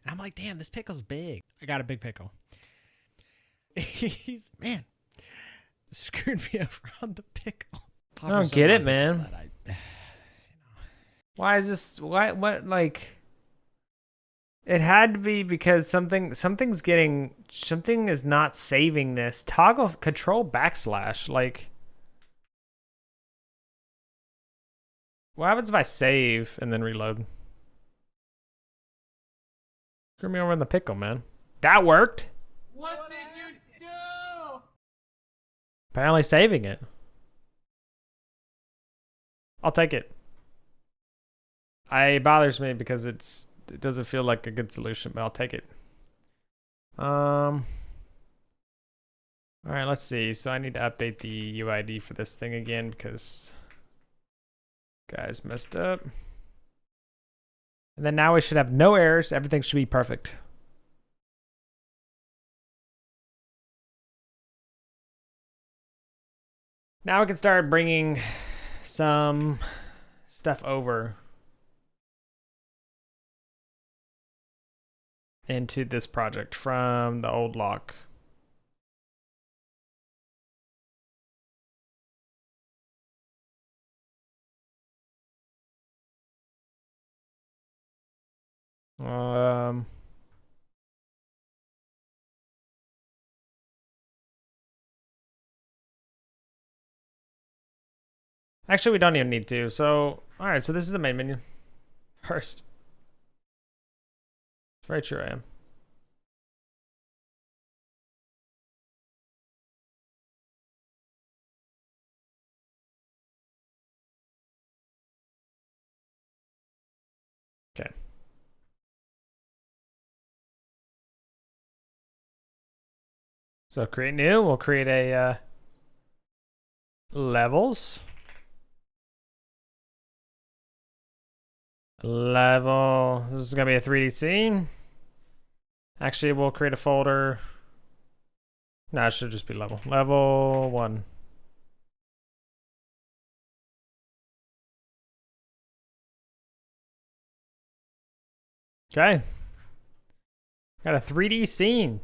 And I'm like, damn, this pickle's big. I got a big pickle. He's, man, screwed me over on the pickle. I don't get it, man. Why is this? Why? What? Like, it had to be because something is not saving this. Toggle control backslash. Like, what happens if I save and then reload? Screw me over in the pickle, man. That worked. What did you do? Apparently saving it. I'll take it. It bothers me because it doesn't feel like a good solution, but I'll take it. All right, let's see. So I need to update the UID for this thing again because guys messed up. And then now we should have no errors. Everything should be perfect. Now we can start bringing some stuff over into this project from the old lock. Actually, we don't even need to. So, all right. So this is the main menu first. It's very true, I am. Okay. So create new. We'll create a levels. Level. This is gonna be a 3D scene. Actually, we'll create a folder. No, it should just be level. Level 1. Okay. Got a 3D scene.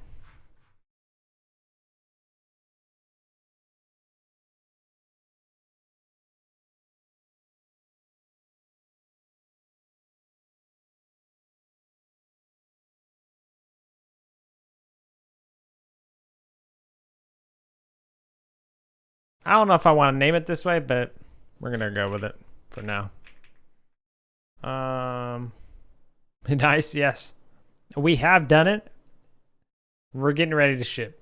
I don't know if I want to name it this way, but we're gonna go with it for now. Nice, yes. We have done it. We're getting ready to ship.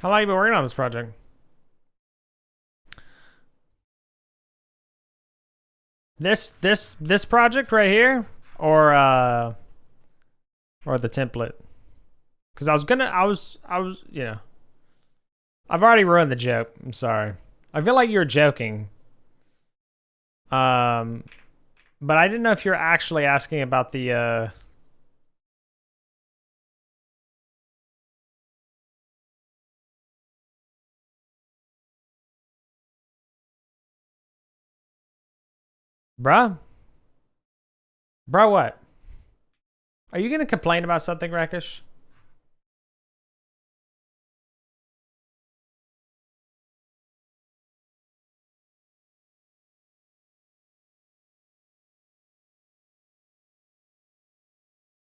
How long have you been working on this project? This project right here, or the template? Because yeah. I've already ruined the joke. I'm sorry. I feel like you're joking. But I didn't know if you're actually asking about the bruh? Bruh what? Are you gonna complain about something, Rakish?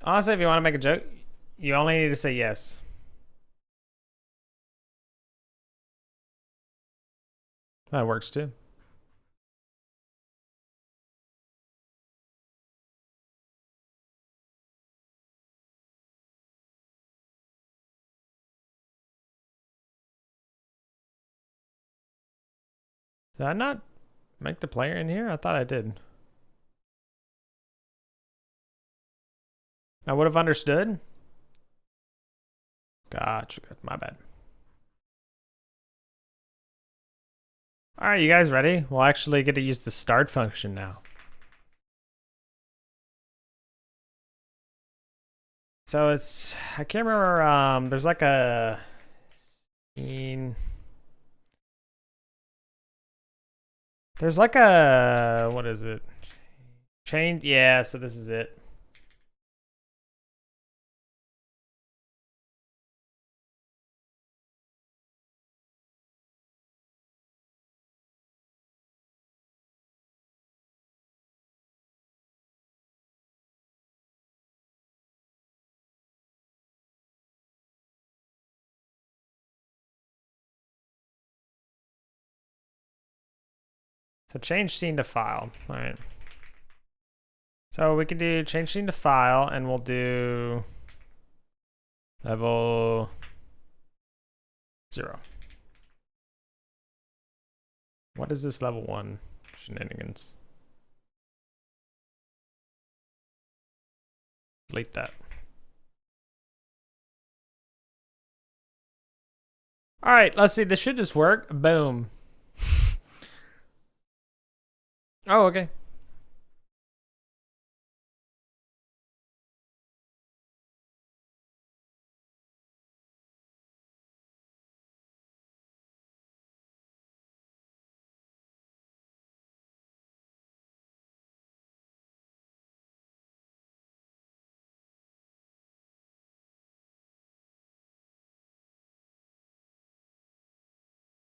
Honestly, if you want to make a joke, you only need to say yes. That works too. Did I not make the player in here? I thought I did. I would have understood. Gotcha. My bad. All right, you guys ready? We'll actually get to use the start function now. So I can't remember, there's like a scene. There's like a, what is it? Change, yeah, so this is it. So change scene to file, all right. So we can do change scene to file, and we'll do level 0. What is this level 1 shenanigans? Delete that. All right, let's see. This should just work. Boom. Oh, okay.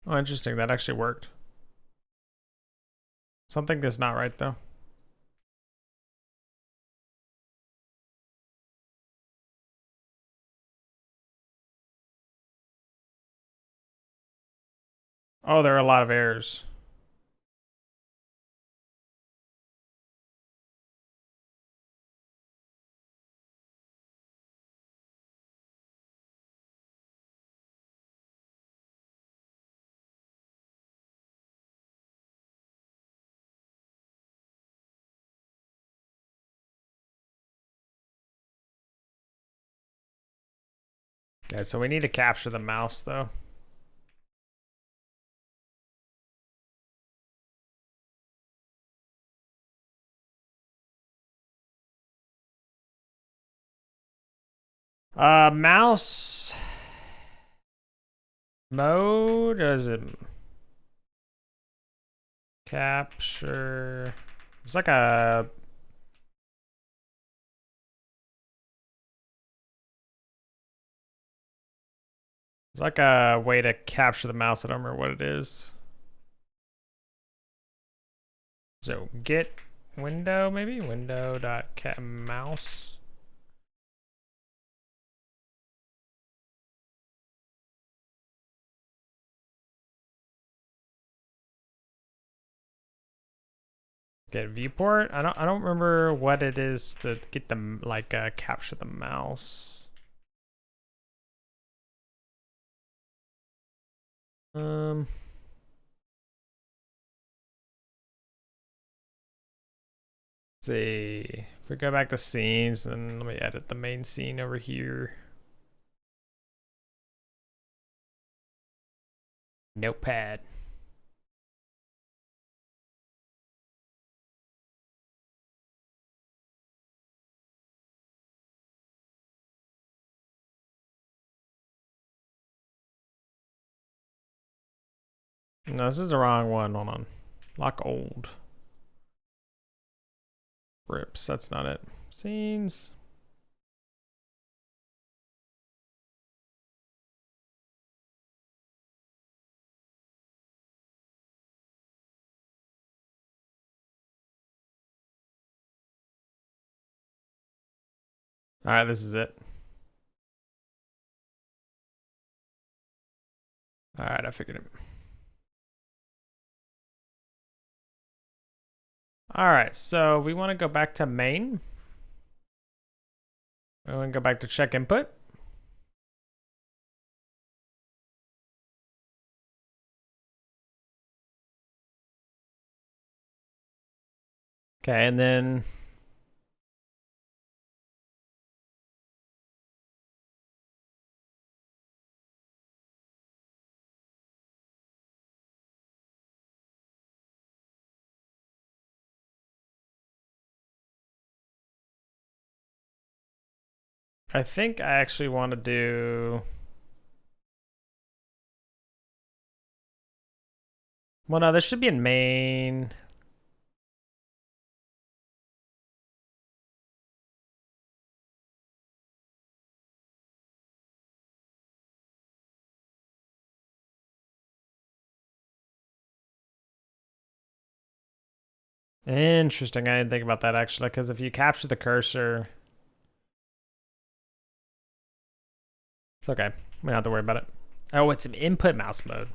Oh, interesting. That actually worked. Something is not right, though. Oh, there are a lot of errors. Okay, so we need to capture the mouse though. Mouse mode, does it capture? It's like a way to capture the mouse. I don't remember what it is. So get window, maybe window.mouse. Get viewport. I don't remember what it is to get them like capture the mouse. Let's see. If we go back to scenes, then let me edit the main scene over here. Notepad. No, this is the wrong one. Hold on. Lock old. Rips. That's not it. Scenes. All right, this is it. All right, I figured it. All right, so we want to go back to main. We want to go back to check input. Okay, and then I think I actually want to do. Well, no, this should be in main. Interesting. I didn't think about that actually, because if you capture the cursor, it's okay. We don't have to worry about it. Oh, it's input mouse mode.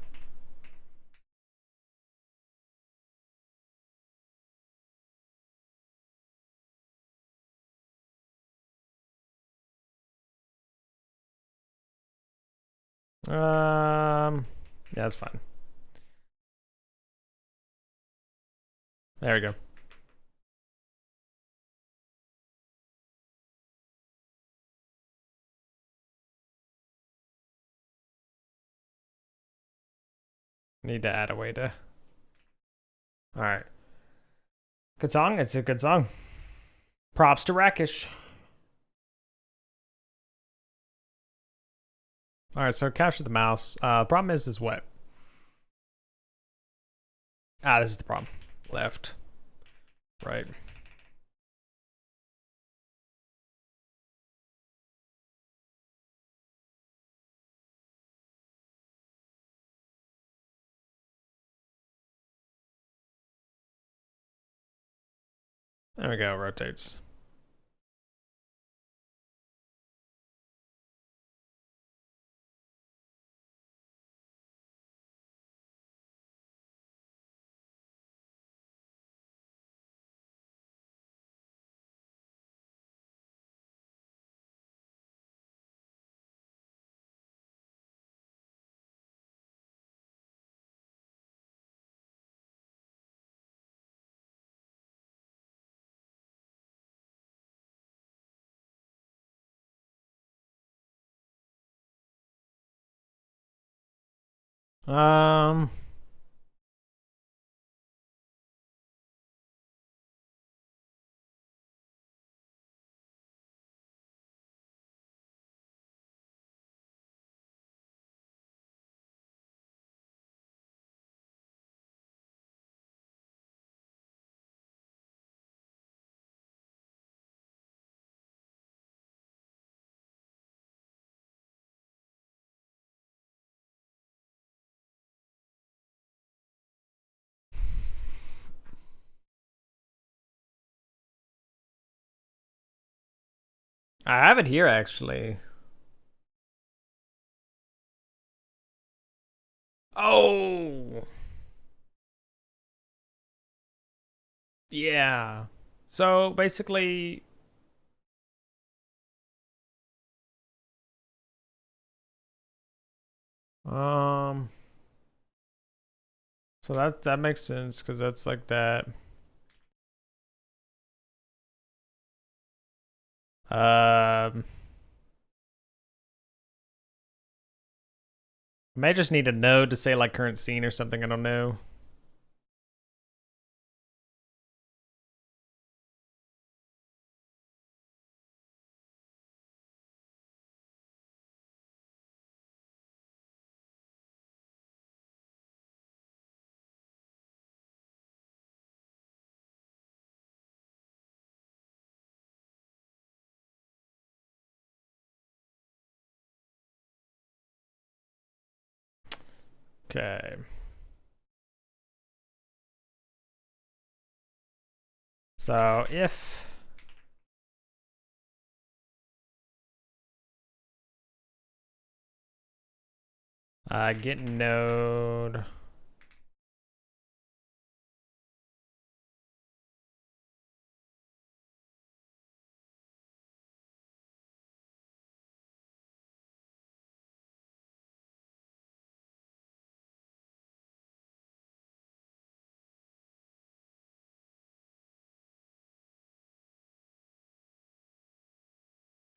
Yeah, that's fine. There we go. Need to add a way to. All right. Good song. It's a good song. Props to Rakish. All right, so capture the mouse. Problem is what? This is the problem. Left, right. There we go. Rotates. Um, I have it here actually. Oh, yeah. So basically, um, so that makes sense because that's like that. Um, I may just need a node to say like current scene or something. I don't know. Okay. So if get node.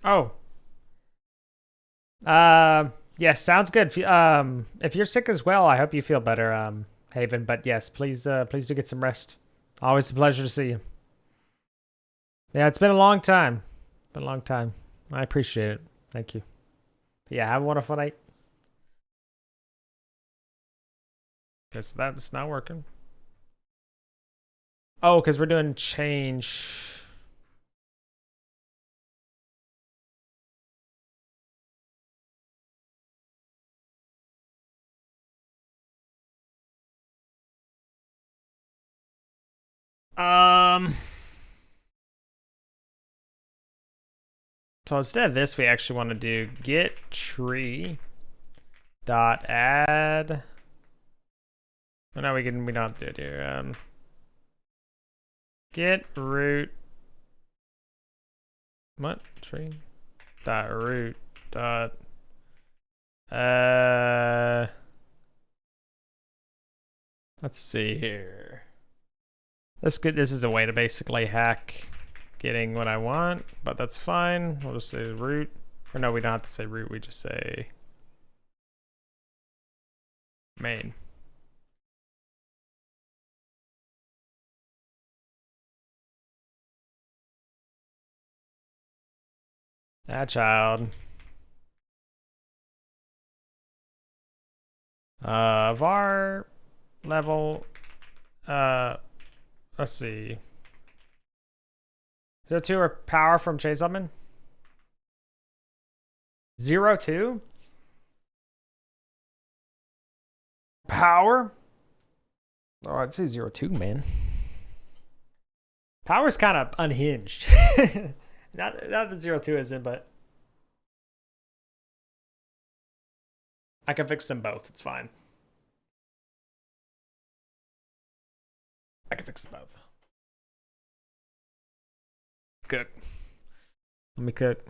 Oh, yes, sounds good. If you're sick as well, I hope you feel better, Haven. But yes, please do get some rest. Always a pleasure to see you. Yeah, it's been a long time. Been a long time. I appreciate it. Thank you. Yeah, have a wonderful night. Guess that's not working. Oh, because we're doing change. Um. So instead of this, we actually want to do get tree dot add. Oh, no, we don't have to do it here. Get root. What tree dot root dot let's see here. This is a way to basically hack getting what I want, but that's fine. We'll just say root. Or no, we don't have to say root, we just say main. Ah, child. Var level, let's see. 02 or power from Chase Summon? 02? Power? Oh, I'd say 02, man. Power's kind of unhinged. not that 02 isn't, but I can fix them both. It's fine. I can fix them both. Good. Let me cook.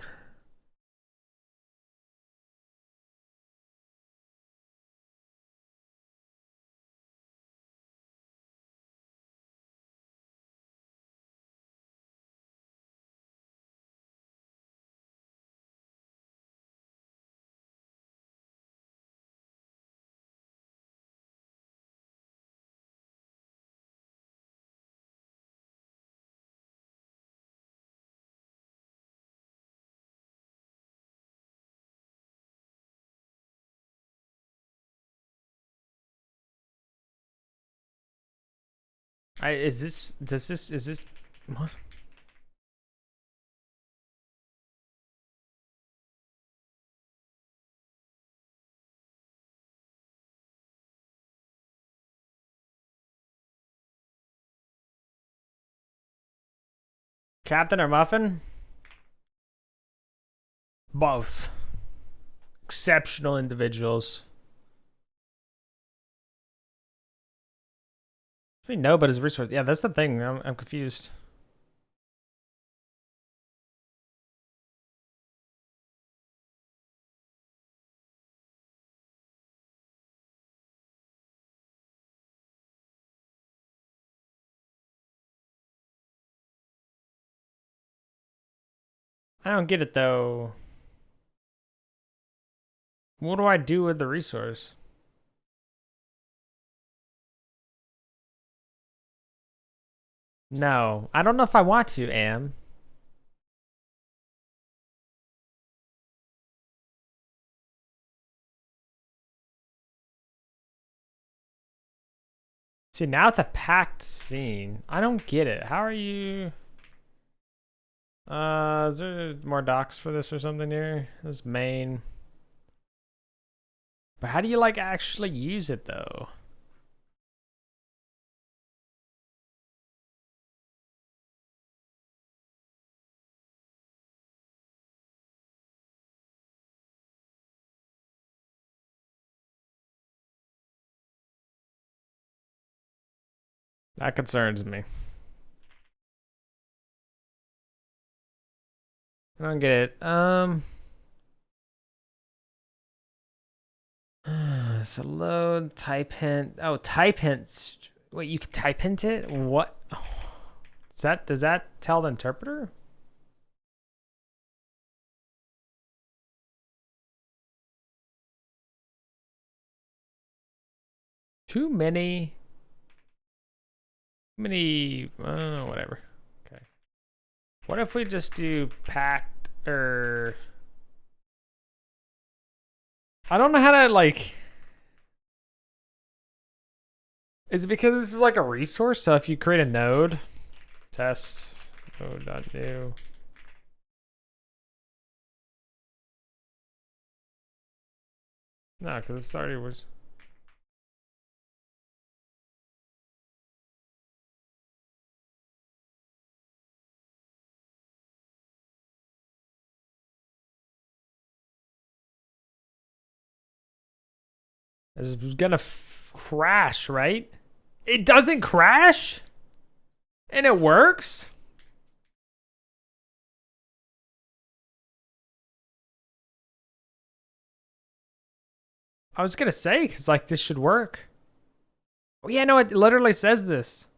Is this? Does this? Is this? What? Captain or Muffin? Both. Exceptional individuals. We know, but his resource. Yeah, that's the thing. I'm confused. I don't get it though. What do I do with the resource? No, I don't know if I want to, Am. See, now it's a packed scene. I don't get it. How are you? Is there more docs for this or something here? This main. But how do you like actually use it though? That concerns me. I don't get it. So load, type hint. Oh, type hints. Wait, you can type hint it? What? Does that tell the interpreter? Too many. Whatever. Okay. What if we just do packed or? I don't know how to like. Is it because this is like a resource? So if you create a node, test node.new. No, because this already was. This is gonna crash, right? It doesn't crash? And it works? I was gonna say, because like this should work. Oh yeah, no, it literally says this.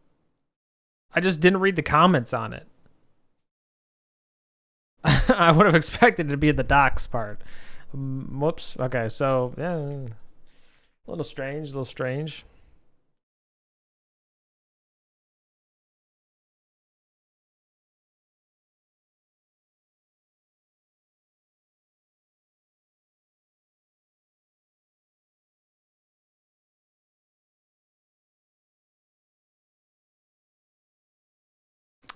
I just didn't read the comments on it. I would have expected it to be the docs part. Whoops. Okay, so yeah, a little strange, a little strange.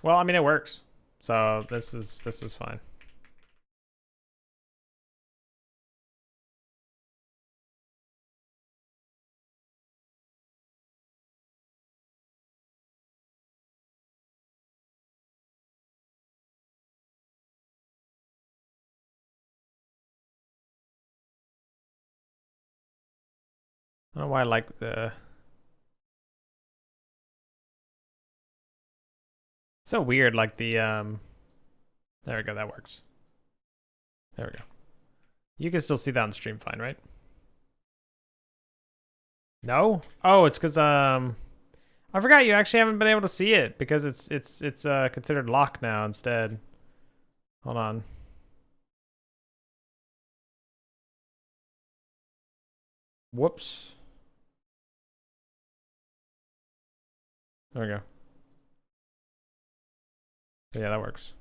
Well, I mean, it works, so this is fine. I don't know why I like the. So weird, like the There we go. That works. There we go. You can still see that on stream, fine, right? No? Oh, it's because I forgot you actually haven't been able to see it because it's considered locked now instead. Hold on. Whoops. There we go. So yeah, that works.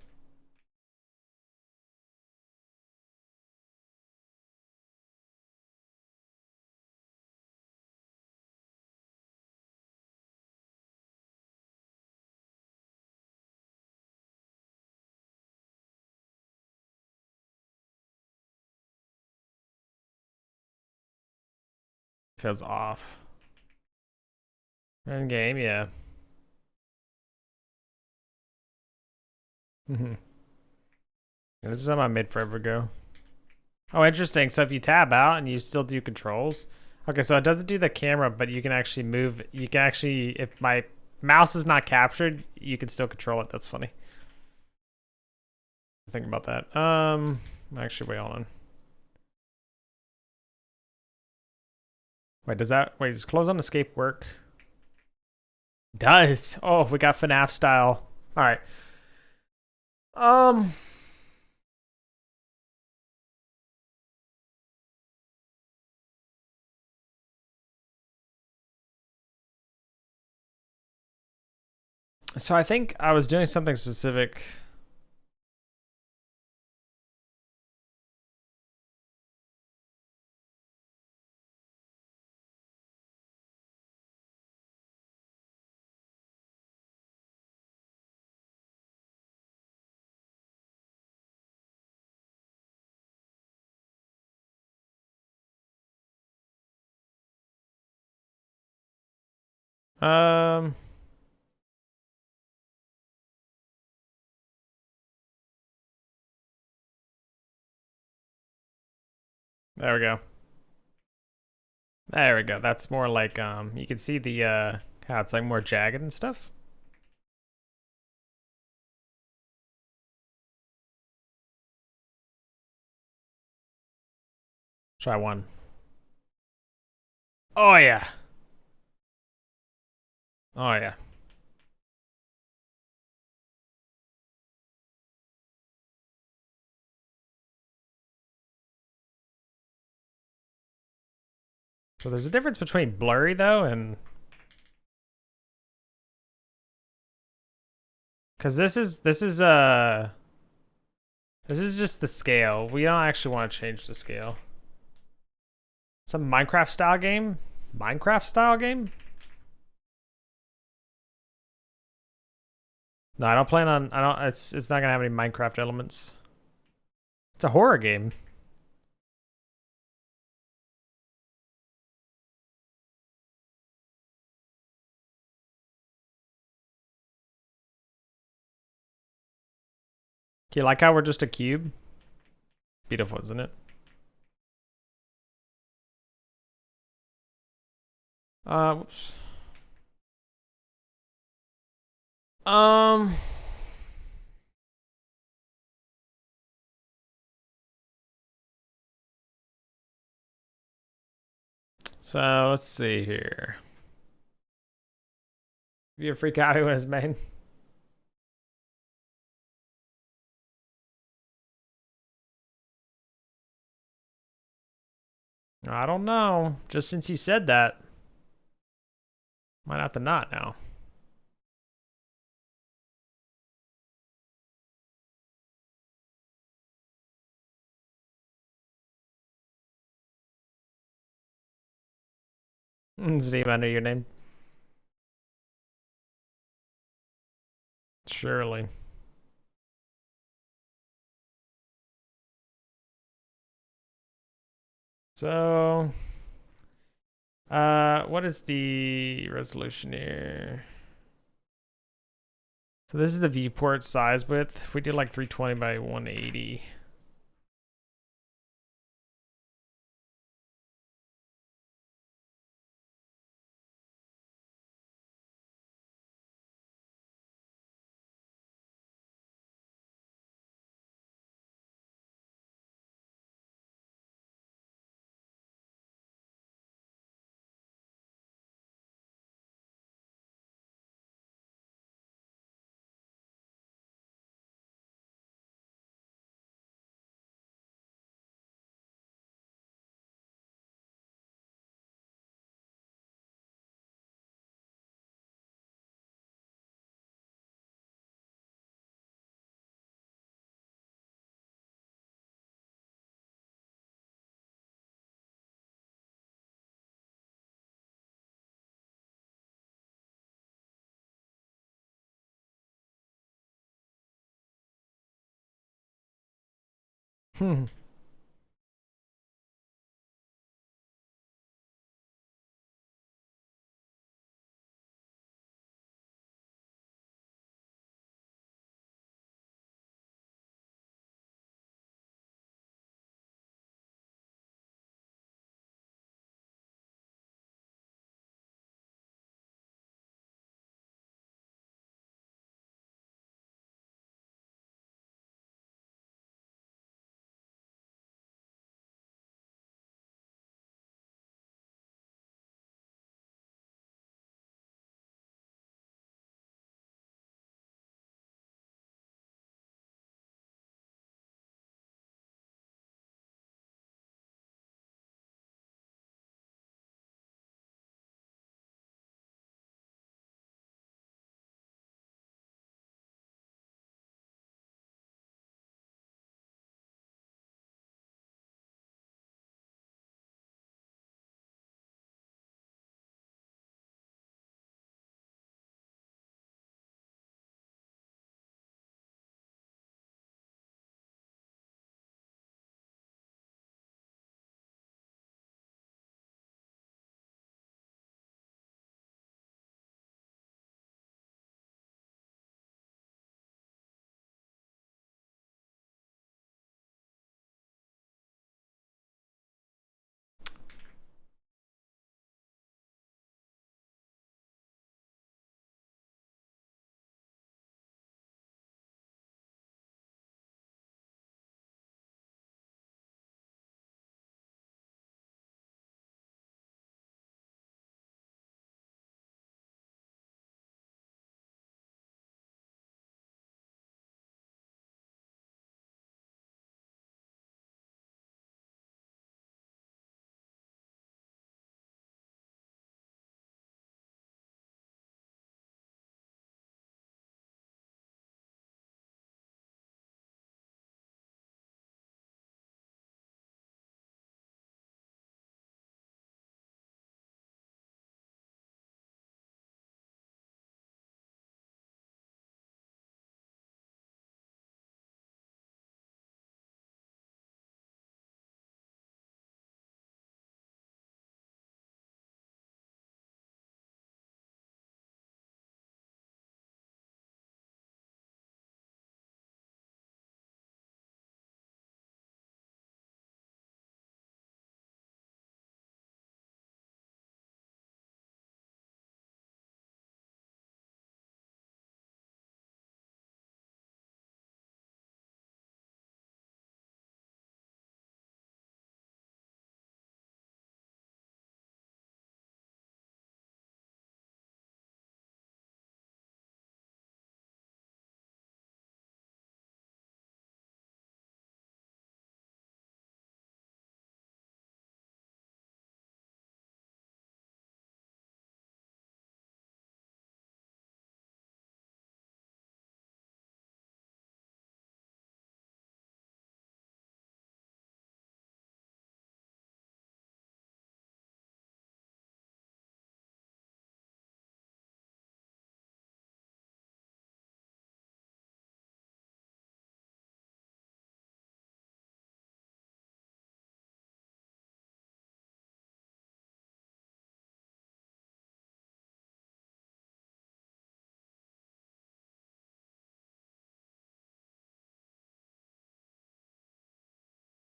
Feels off. In game, yeah. This is something I made forever ago. Oh, interesting. So if you tab out and you still do controls. Okay, so it doesn't do the camera, but you can actually move. You can actually, if my mouse is not captured, you can still control it. That's funny. Think about that. Actually, wait, hold on. Wait, does close on escape work? Does. Oh, we got FNAF style. All right. Um. So I think I was doing something specific. Um. There we go. There we go. That's more like you can see the how it's like more jagged and stuff. Try one. Oh yeah. Oh yeah. So there's a difference between blurry though and because this is just the scale. We don't actually want to change the scale. Some Minecraft style game? Minecraft style game? No, I don't plan on I don't it's not gonna have any Minecraft elements. It's a horror game. Do you like how we're just a cube? Beautiful, isn't it? Whoops. Um So let's see here. You freak out who is main? I don't know. Just since you said that. Might have to not now. Steve, I know your name. Surely. So, what is the resolution here? So this is the viewport size width. If we do like 320 by 180.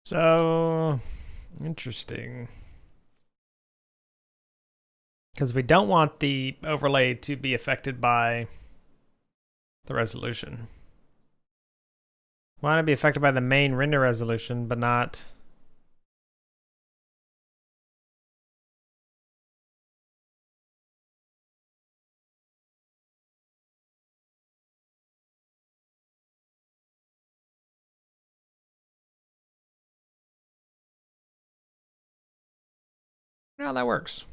So interesting. Because we don't want the overlay to be affected by the resolution. We want to be affected by the main render resolution, but not... No, that works.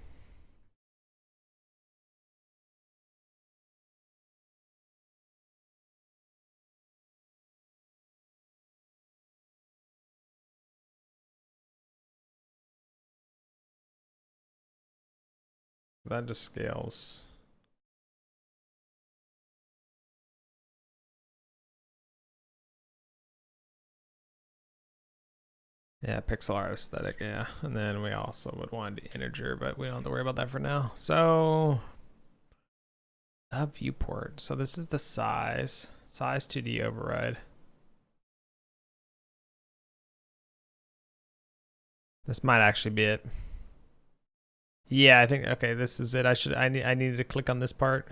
That just scales. Yeah, pixel art aesthetic, yeah. And then we also would want the integer, but we don't have to worry about that for now. So, a viewport. So this is the size. Size 2D override. This might actually be it. Yeah, I think, okay, this is it. I needed to click on this part.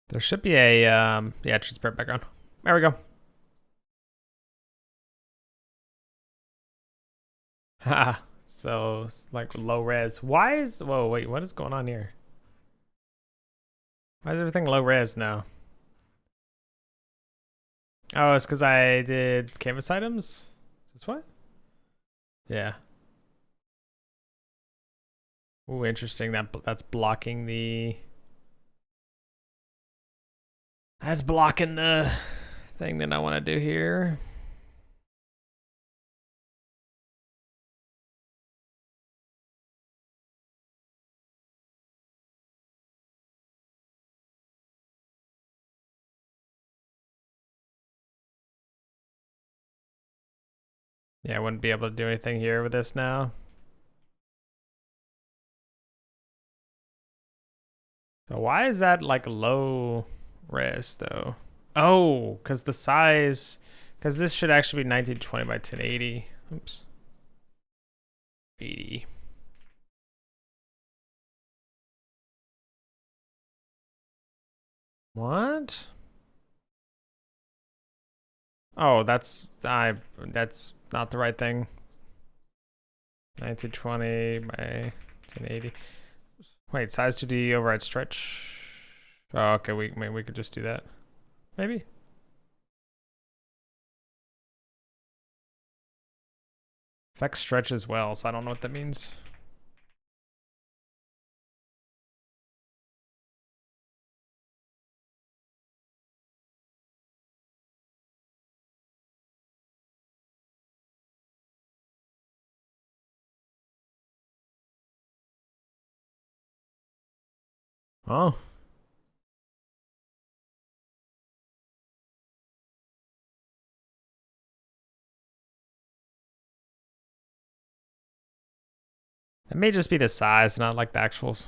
There should be a, yeah, transparent background. There we go. Ha. So it's like low res. Why is, whoa, wait, what is going on here? Why is everything low res now? Oh, it's because I did canvas items? This what? Yeah. Ooh, interesting. That's blocking the... That's blocking the thing that I want to do here. Yeah, I wouldn't be able to do anything here with this now. So why is that like low res though? Oh, because the size, because this should actually be 1920 by 1080. Oops. 80. What? Oh, that's not the right thing. 1920 by 1080. Wait, size 2D override stretch. Oh, okay, maybe we could just do that. Maybe. Effect stretch as well, so I don't know what that means. Oh. It may just be the size, not like the actuals.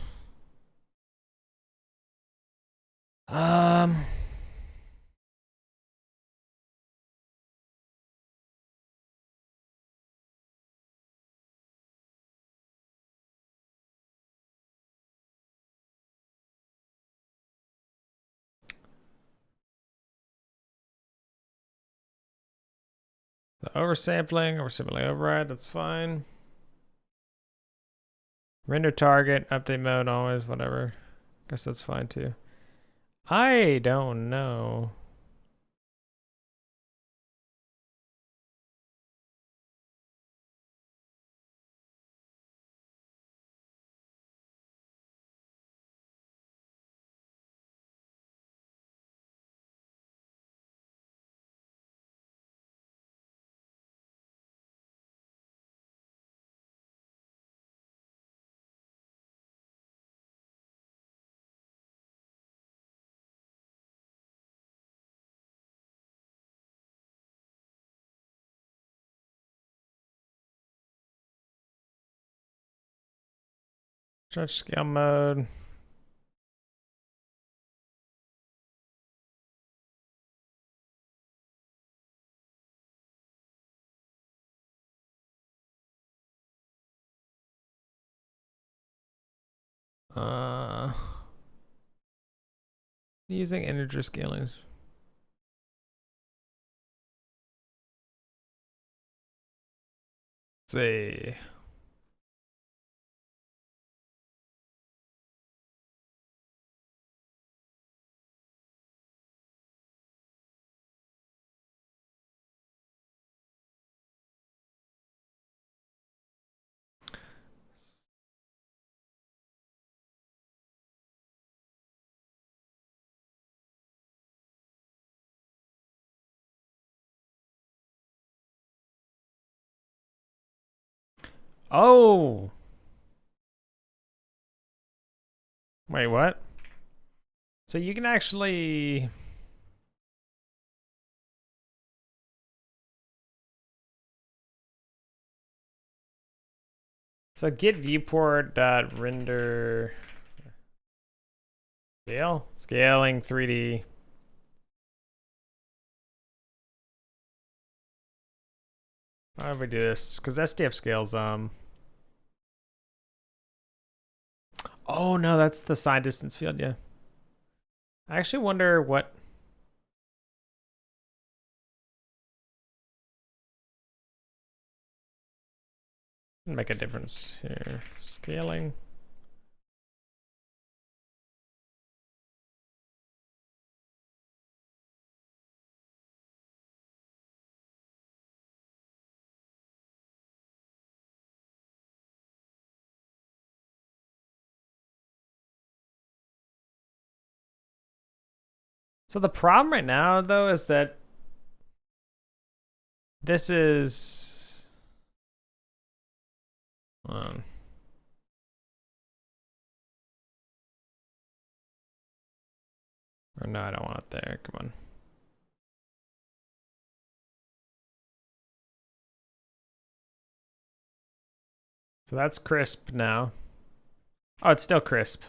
Um, the oversampling override, that's fine. Render target, update mode, always, whatever. Guess that's fine too. I don't know. Stretch scale mode. Using integer scalings. Let's see. Oh! Wait, what? So you can actually... So get viewport dot render scale scaling 3D. How do we do this? Because SDF scales Oh no, that's the side distance field. Yeah. I actually wonder what. Make a difference here. Scaling. So the problem right now, though, is that this is. Um, or no, I don't want it there. Come on. So that's crisp now. Oh, it's still crisp.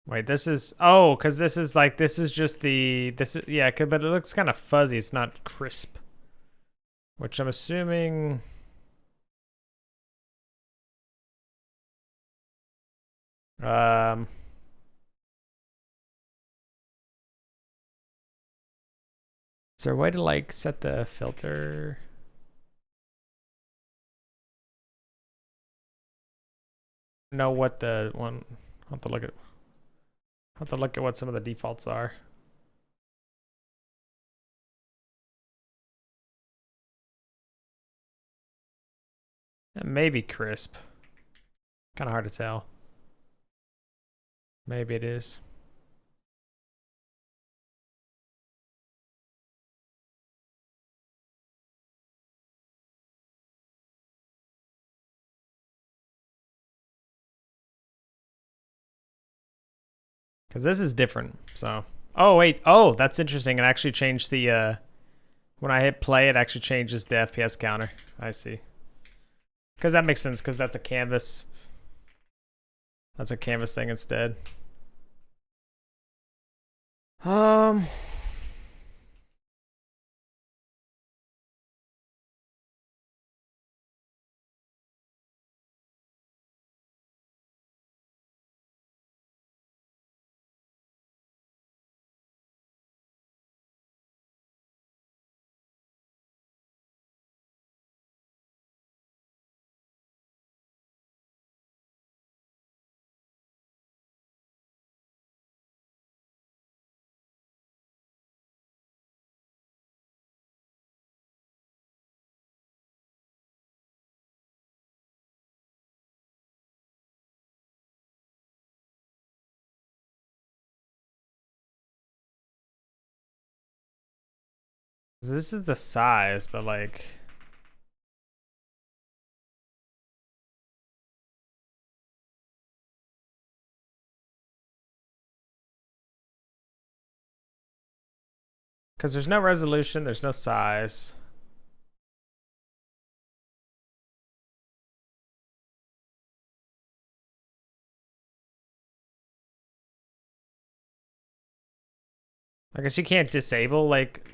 Wait, this is, oh, because this is like, this is just the, this is, yeah, but it looks kind of fuzzy. It's not crisp, which I'm assuming. Um, is there a way to like set the filter? Know what the one, I'll have to look at what some of the defaults are. It may be crisp. Kind of hard to tell. Maybe it is. Because this is different, so. Oh, wait. Oh, that's interesting. It actually changed the, when I hit play, it actually changes the FPS counter. I see. Because that makes sense, because that's a canvas. That's a canvas thing instead. This is the size, but like. Because there's no resolution, there's no size. I guess you can't disable, like...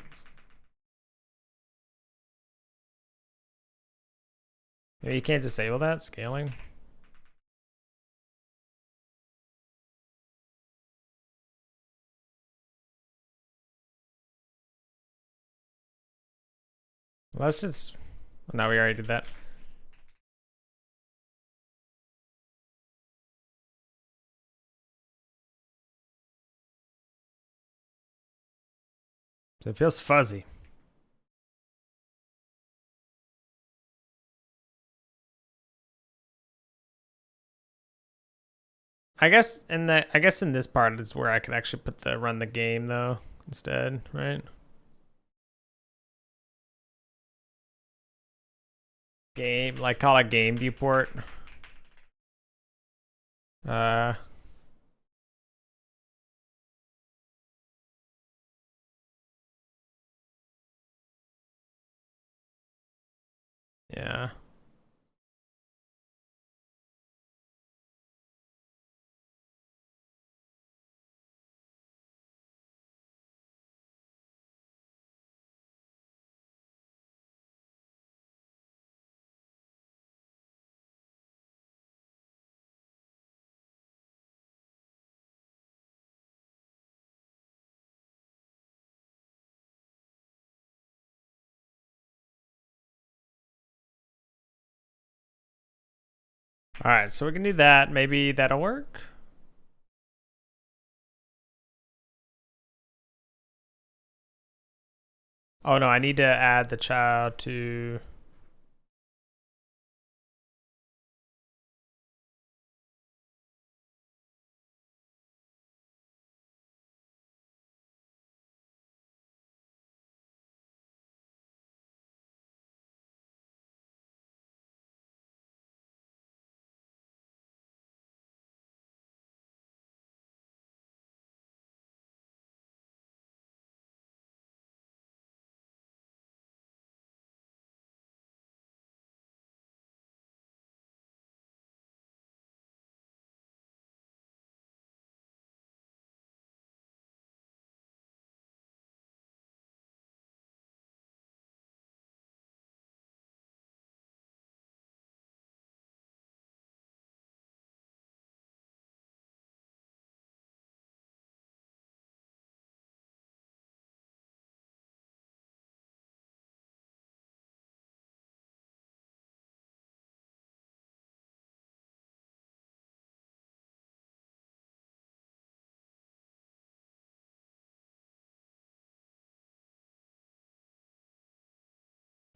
You can't disable that scaling. Unless it's... No, we already did that. So it feels fuzzy. I guess in this part is where I could actually put the run the game though instead, right? Game, like call it game viewport. Uh yeah. All right, so we can do that. Maybe that'll work. Oh no, I need to add the child to...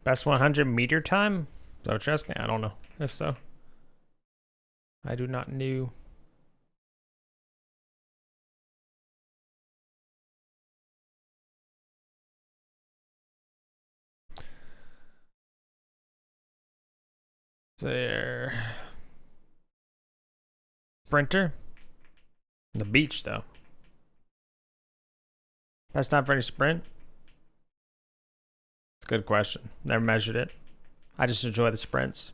Best 100 meter time? Is that what you're asking? I don't know. If so, I do not know. There. Sprinter? The beach, though. That's not for any sprint? It's a good question. Never measured it. I just enjoy the sprints.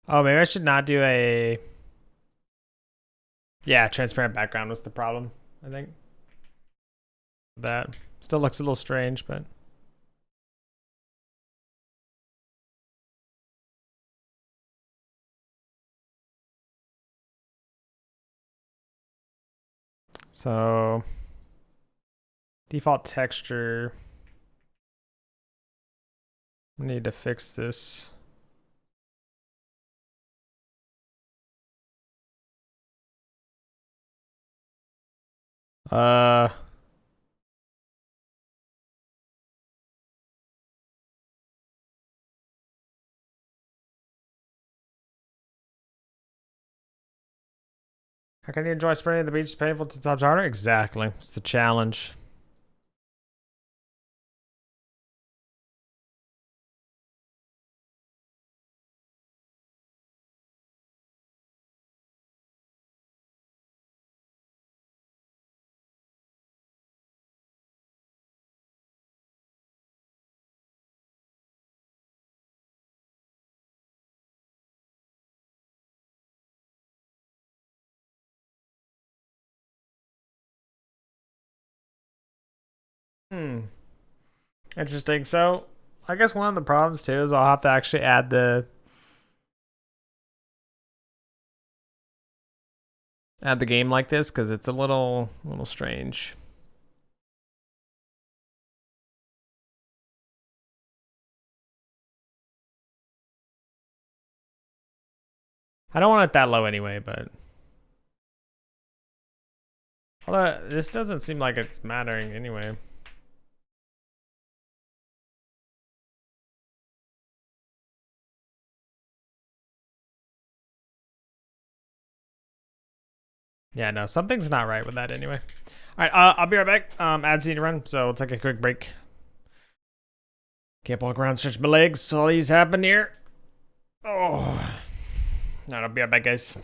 Oh, maybe I should not do a... Yeah, transparent background was the problem, I think. That still looks a little strange, but... So... Default texture... I need to fix this. Uh... How can you enjoy sprinting at the beach? It's painful to top harder? Exactly. It's the challenge. Hmm. Interesting. So I guess one of the problems too is I'll have to actually add the game like this because it's a little strange. I don't want it that low anyway, but although this doesn't seem like it's mattering anyway. Yeah, no, something's not right with that anyway. All right, I'll be right back. Ads need to run, so we'll take a quick break. Can't walk around, stretch my legs. All these happen here. Oh, all right, I'll be right back, guys.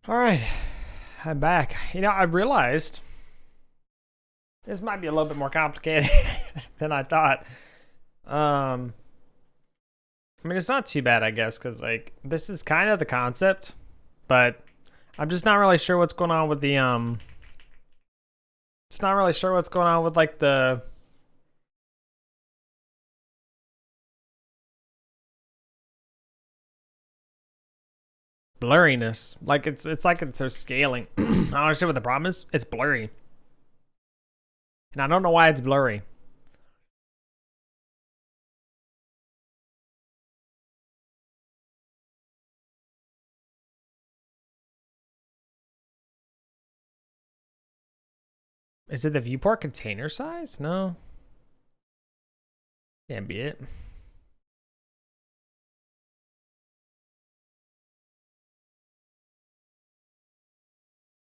All right, I'm back. You know, I realized this might be a little bit more complicated than I thought. I mean, it's not too bad, I guess, because like this is kind of the concept, but I'm just not really sure what's going on with the It's not really sure what's going on with like the blurriness. Like it's like it's so scaling. I don't understand what the problem is. It's blurry, and I don't know why it's blurry. Is it the viewport container size? No, can't be it.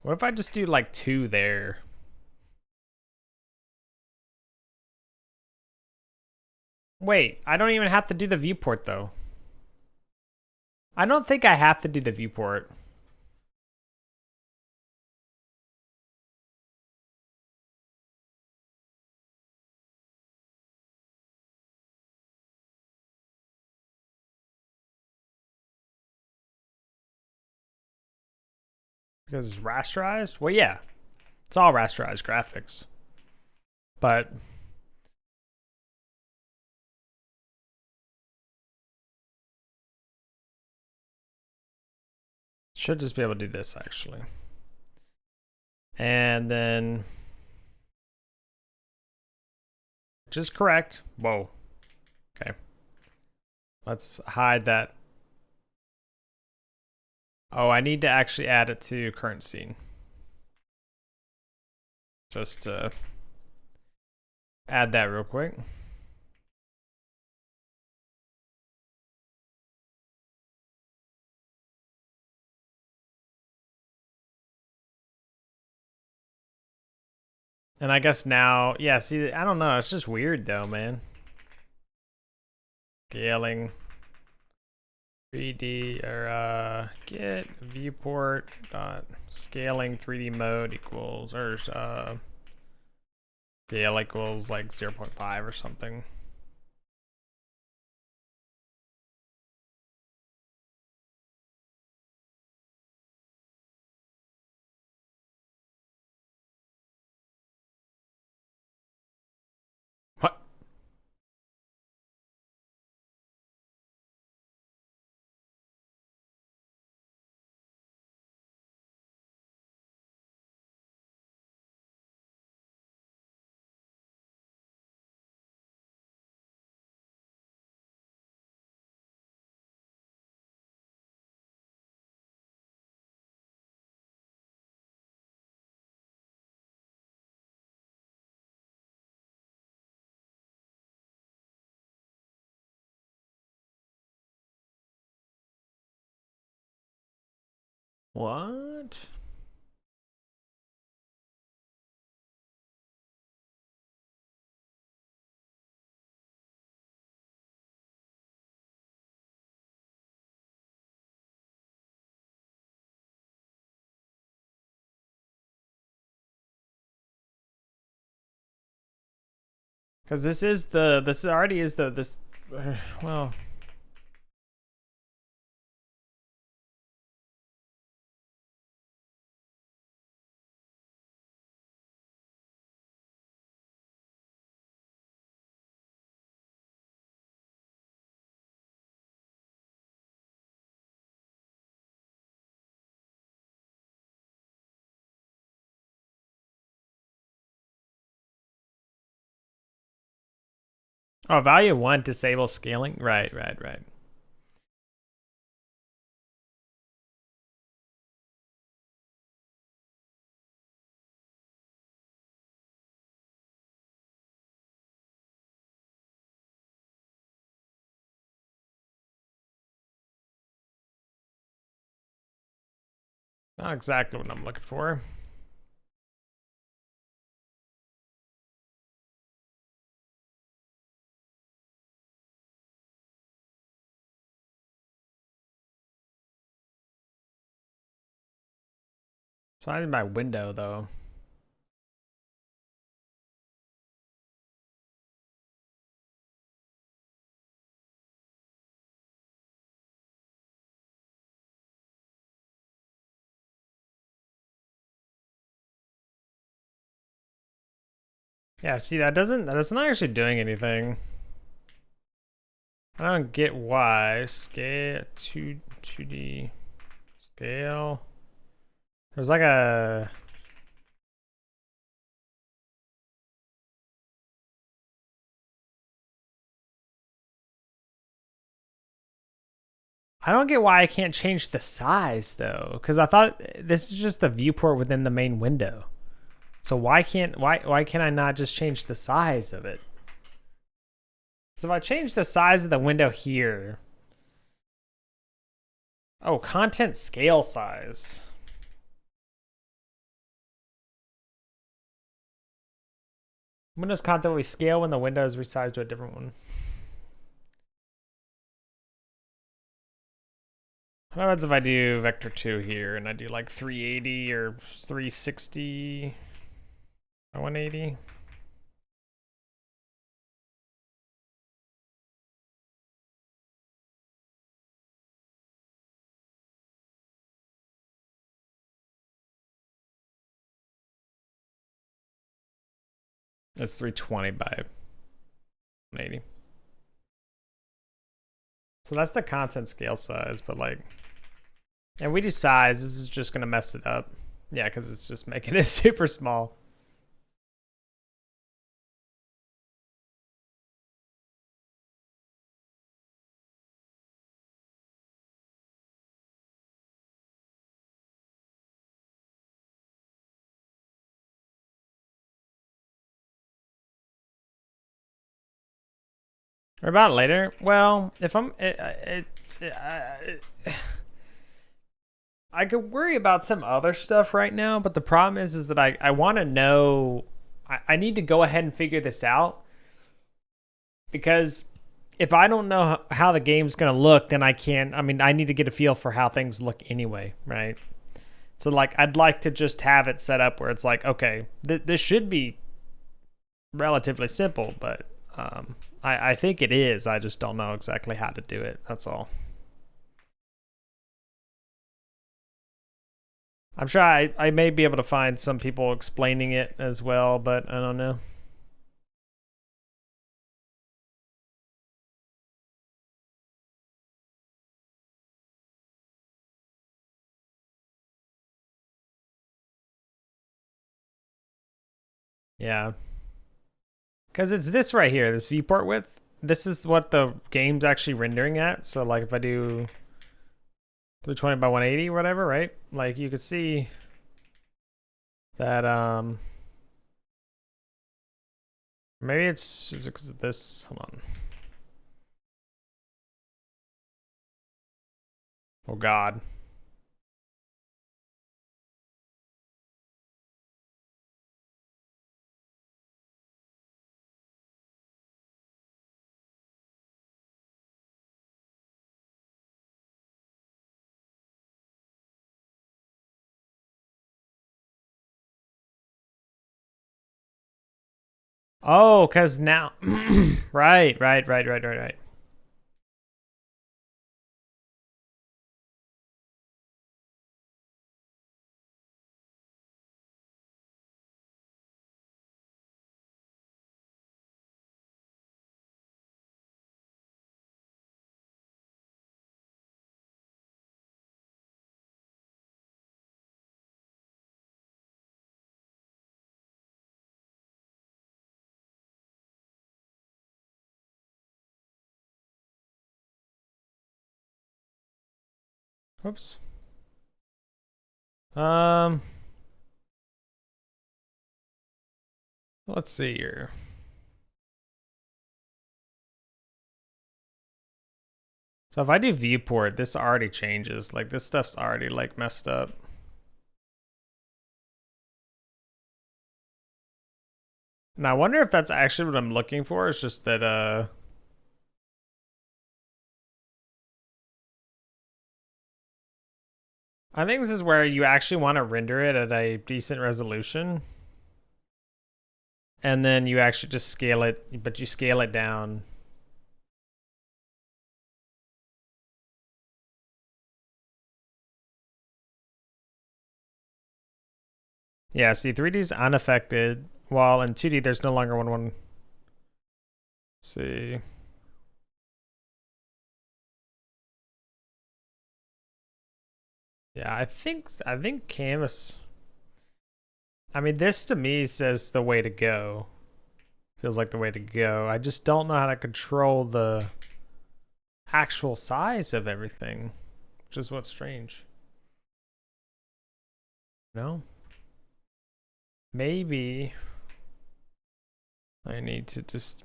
What if I just do like 2 there? Wait, I don't even have to do the viewport though. I don't think I have to do the viewport. Because it's rasterized? Well, yeah. It's all rasterized graphics. But should just be able to do this actually. And then just correct. Whoa. Okay. Let's hide that. Oh, I need to actually add it to current scene. Just to add that real quick. And I guess now, yeah, see, I don't know. It's just weird though, man. Scaling 3D or get viewport dot scaling 3D mode equals or scale equals like 0.5 or something. What? What? Because this already is this. Well, oh, value 1 disable scaling. Right, right, right. Not exactly what I'm looking for. So I need my window though. Yeah, see that's not actually doing anything. I don't get why. Scale 2D scale. There's like a I don't get why I can't change the size though, because I thought this is just the viewport within the main window. So why can't I not just change the size of it? So if I change the size of the window here. Oh, content scale size. Windows content will be scale when the window is resized to a different one. What happens if I do vector 2 here and I do like 380 or 360 or 180? It's 320 by 180. So that's the content scale size, but like, and we do size, this is just gonna mess it up. Yeah, because it's just making it super small. Or about later. Well, if I'm, I could worry about some other stuff right now, but the problem is that I want to know. I need to go ahead and figure this out, because if I don't know how the game's gonna look, then I can't. I mean, I need to get a feel for how things look anyway, right? So like, I'd like to just have it set up where it's like, okay, this should be relatively simple, but I think it is. I just don't know exactly how to do it. That's all. I'm sure I may be able to find some people explaining it as well, but I don't know. Yeah. Because it's this right here, this viewport width. This is what the game's actually rendering at. So like if I do 320 by 180 or whatever, right? Like you could see that maybe it's just because of this. Hold on. Oh God. Oh, because now, right. Whoops. Let's see here. So if I do viewport, this already changes. Like this stuff's already like messed up. And I wonder if that's actually what I'm looking for. It's just that I think this is where you actually want to render it at a decent resolution. And then you actually just scale it, but you scale it down. Yeah, see, 3D is unaffected, while in 2D there's no longer one. Let's see. Yeah, I think canvas. I mean, this to me says the way to go. Feels like the way to go. I just don't know how to control the actual size of everything, which is what's strange. No? Maybe I need to just...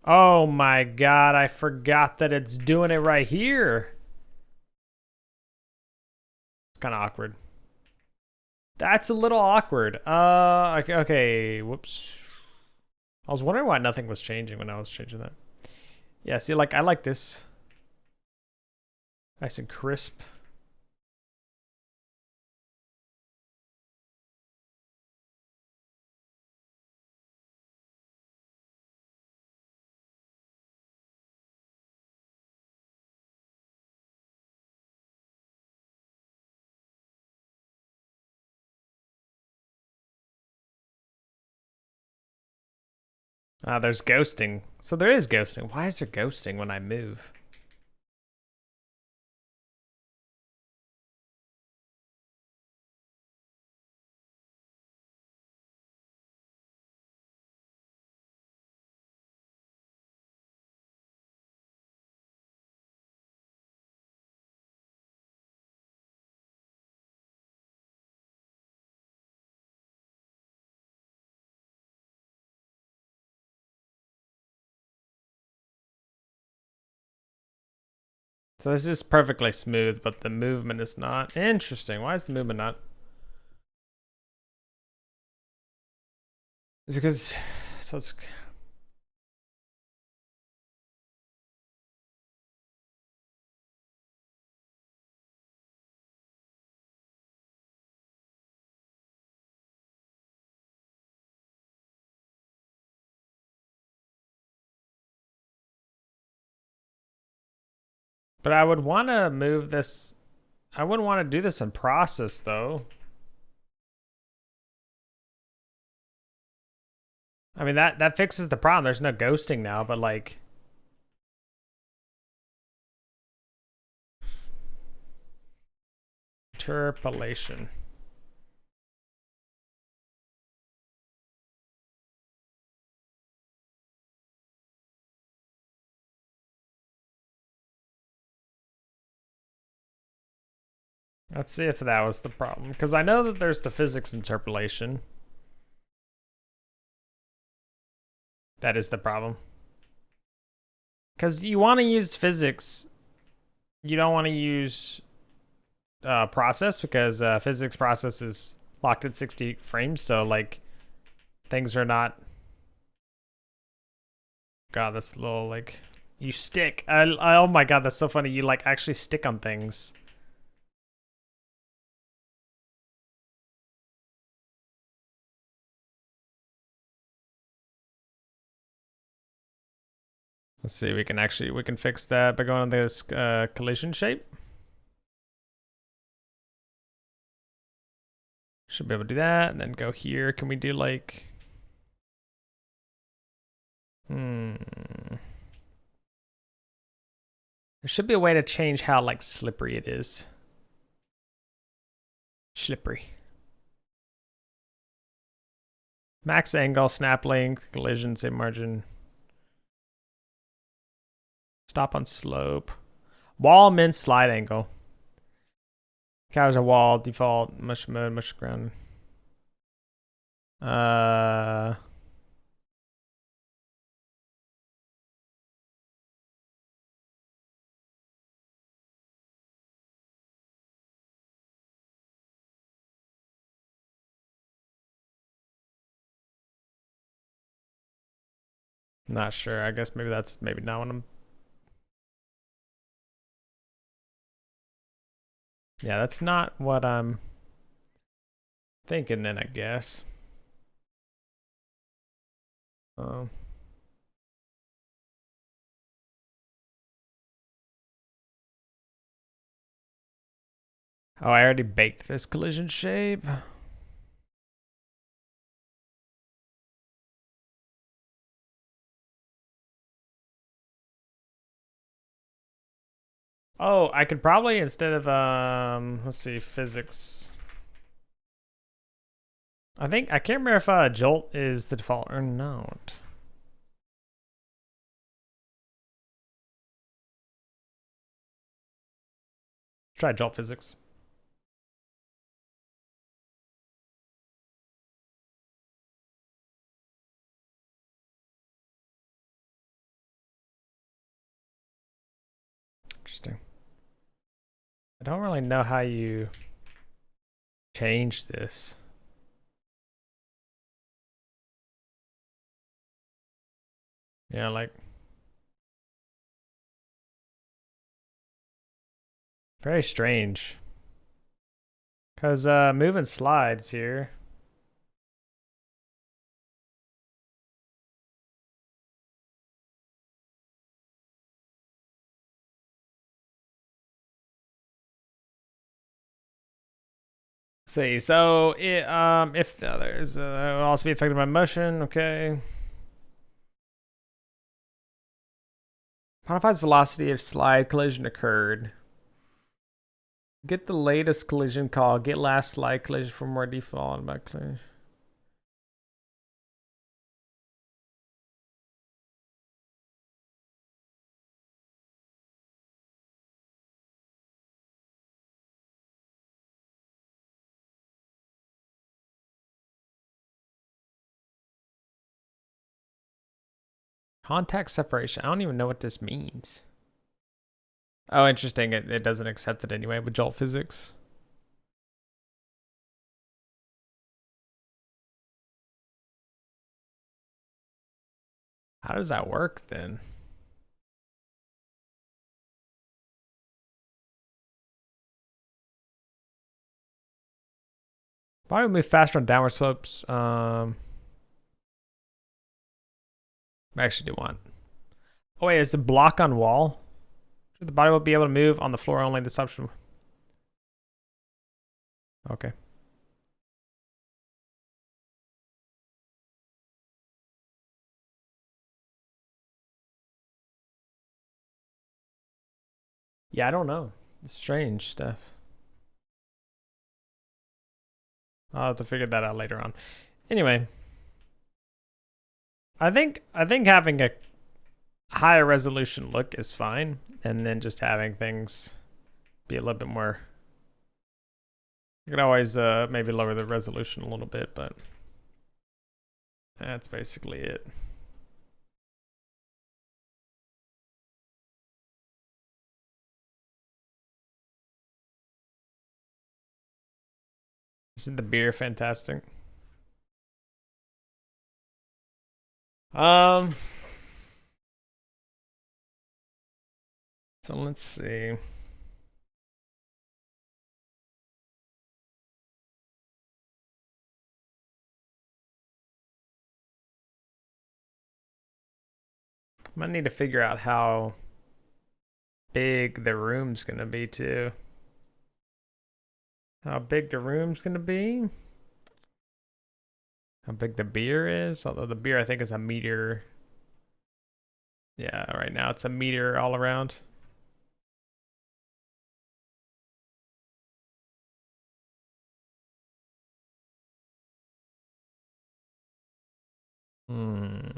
Oh my god, I forgot that it's doing it right here. It's kind of awkward. That's a little awkward. Okay, whoops. I was wondering why nothing was changing when I was changing that. Yeah, see, like, I like this. Nice and crisp. Ah, there's ghosting. So there is ghosting. Why is there ghosting when I move? So this is perfectly smooth, but the movement is not. Interesting. Why is the movement not? Is it because... So it's... But I would want to move this... I wouldn't want to do this in process, though. I mean, that fixes the problem. There's no ghosting now, but like... Interpolation. Let's see if that was the problem. Because I know that there's the physics interpolation. That is the problem. Because you want to use physics. You don't want to use process because physics process is locked at 60 frames. So like things are not... God, that's a little like... You stick. Oh my god, that's so funny. You like actually stick on things. Let's see, we can fix that by going on this collision shape. Should be able to do that, and then go here. Can we do like... There should be a way to change how like slippery it is. Slippery. Max angle, snap length, collision, same margin. Stop on slope. Wall, min, slide angle. Covers a wall, default, mush mode, mush ground. Not sure. I guess maybe that's maybe not what I'm... Yeah, that's not what I'm thinking then, I guess. Um, oh, I already baked this collision shape. Oh, I could probably, instead of let's see, physics. I can't remember if jolt is the default or not. Try jolt physics. Interesting. I don't really know how you change this. Yeah, like very strange. Cause moving slides here. See, so if there's will also be affected by motion, okay. Modifies velocity if slide collision occurred. Get the latest collision call. Get last slide collision for more default about collision. Contact separation. I don't even know what this means. Oh, interesting. It doesn't accept it anyway with jolt physics. How does that work then? Why do we move faster on downward slopes? I actually do want. Oh wait, is it block on wall? The body will be able to move on the floor only. This option. Okay. Yeah, I don't know. It's strange stuff. I'll have to figure that out later on. Anyway, I think having a higher resolution look is fine, and then just having things be a little bit more. You can always maybe lower the resolution a little bit, but that's basically it. Isn't the beer fantastic? Um. So let's see. I might need to figure out how big the room's gonna be too. How big the room's gonna be? How big the beer is? Although the beer I think is a meter. Yeah, right now it's a meter all around. Hmm.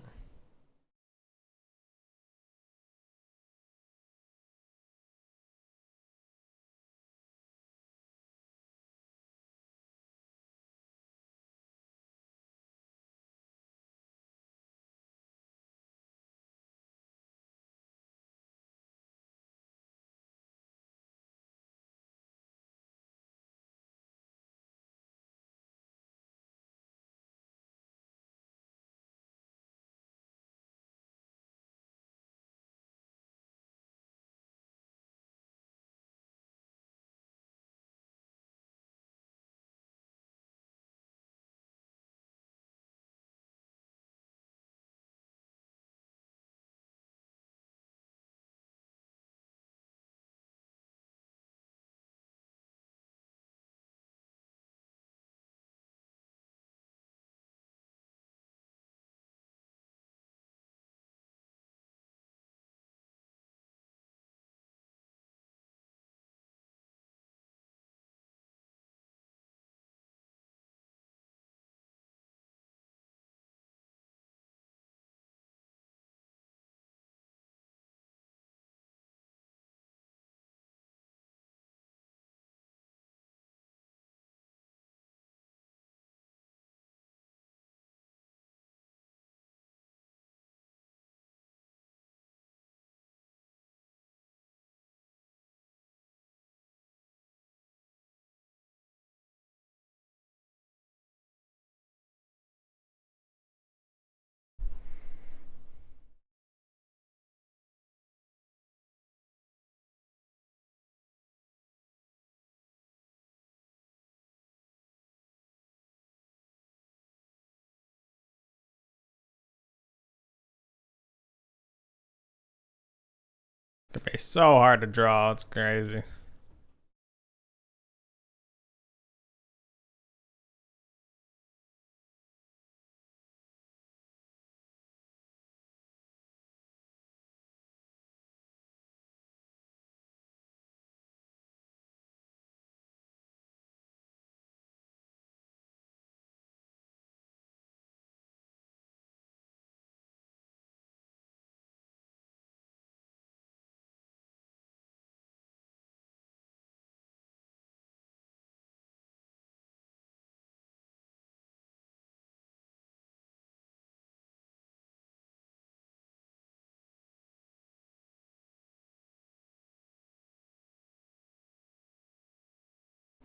Could be so hard to draw. It's crazy.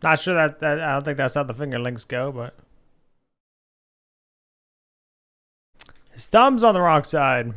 Not sure that I don't think that's how the finger links go, but his thumb's on the wrong side.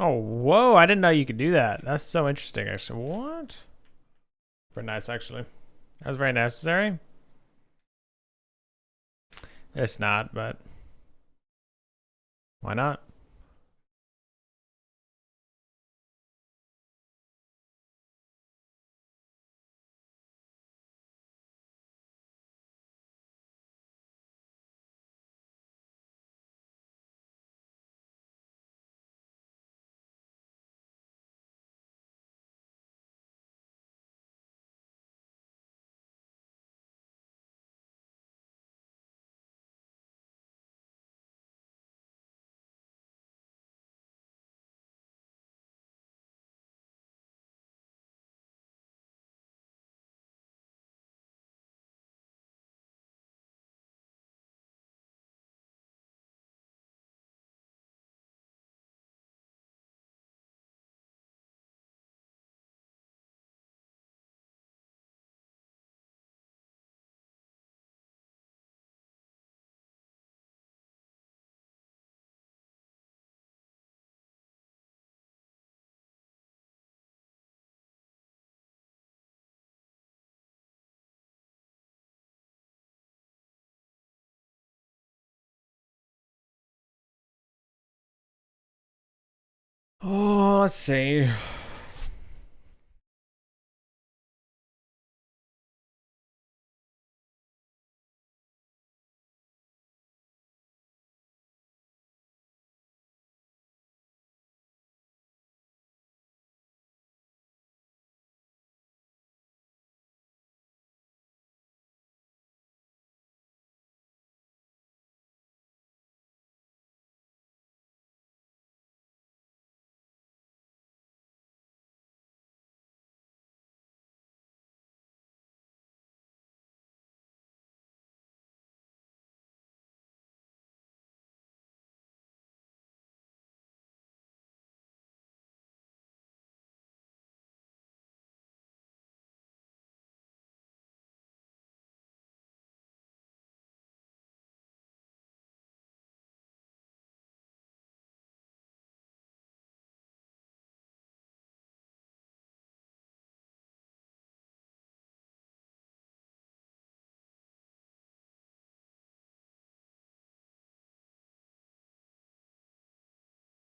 Oh, whoa! I didn't know you could do that. That's so interesting, actually. What? Very nice, actually. That was very necessary. It's not, but why not? Oh, let's see.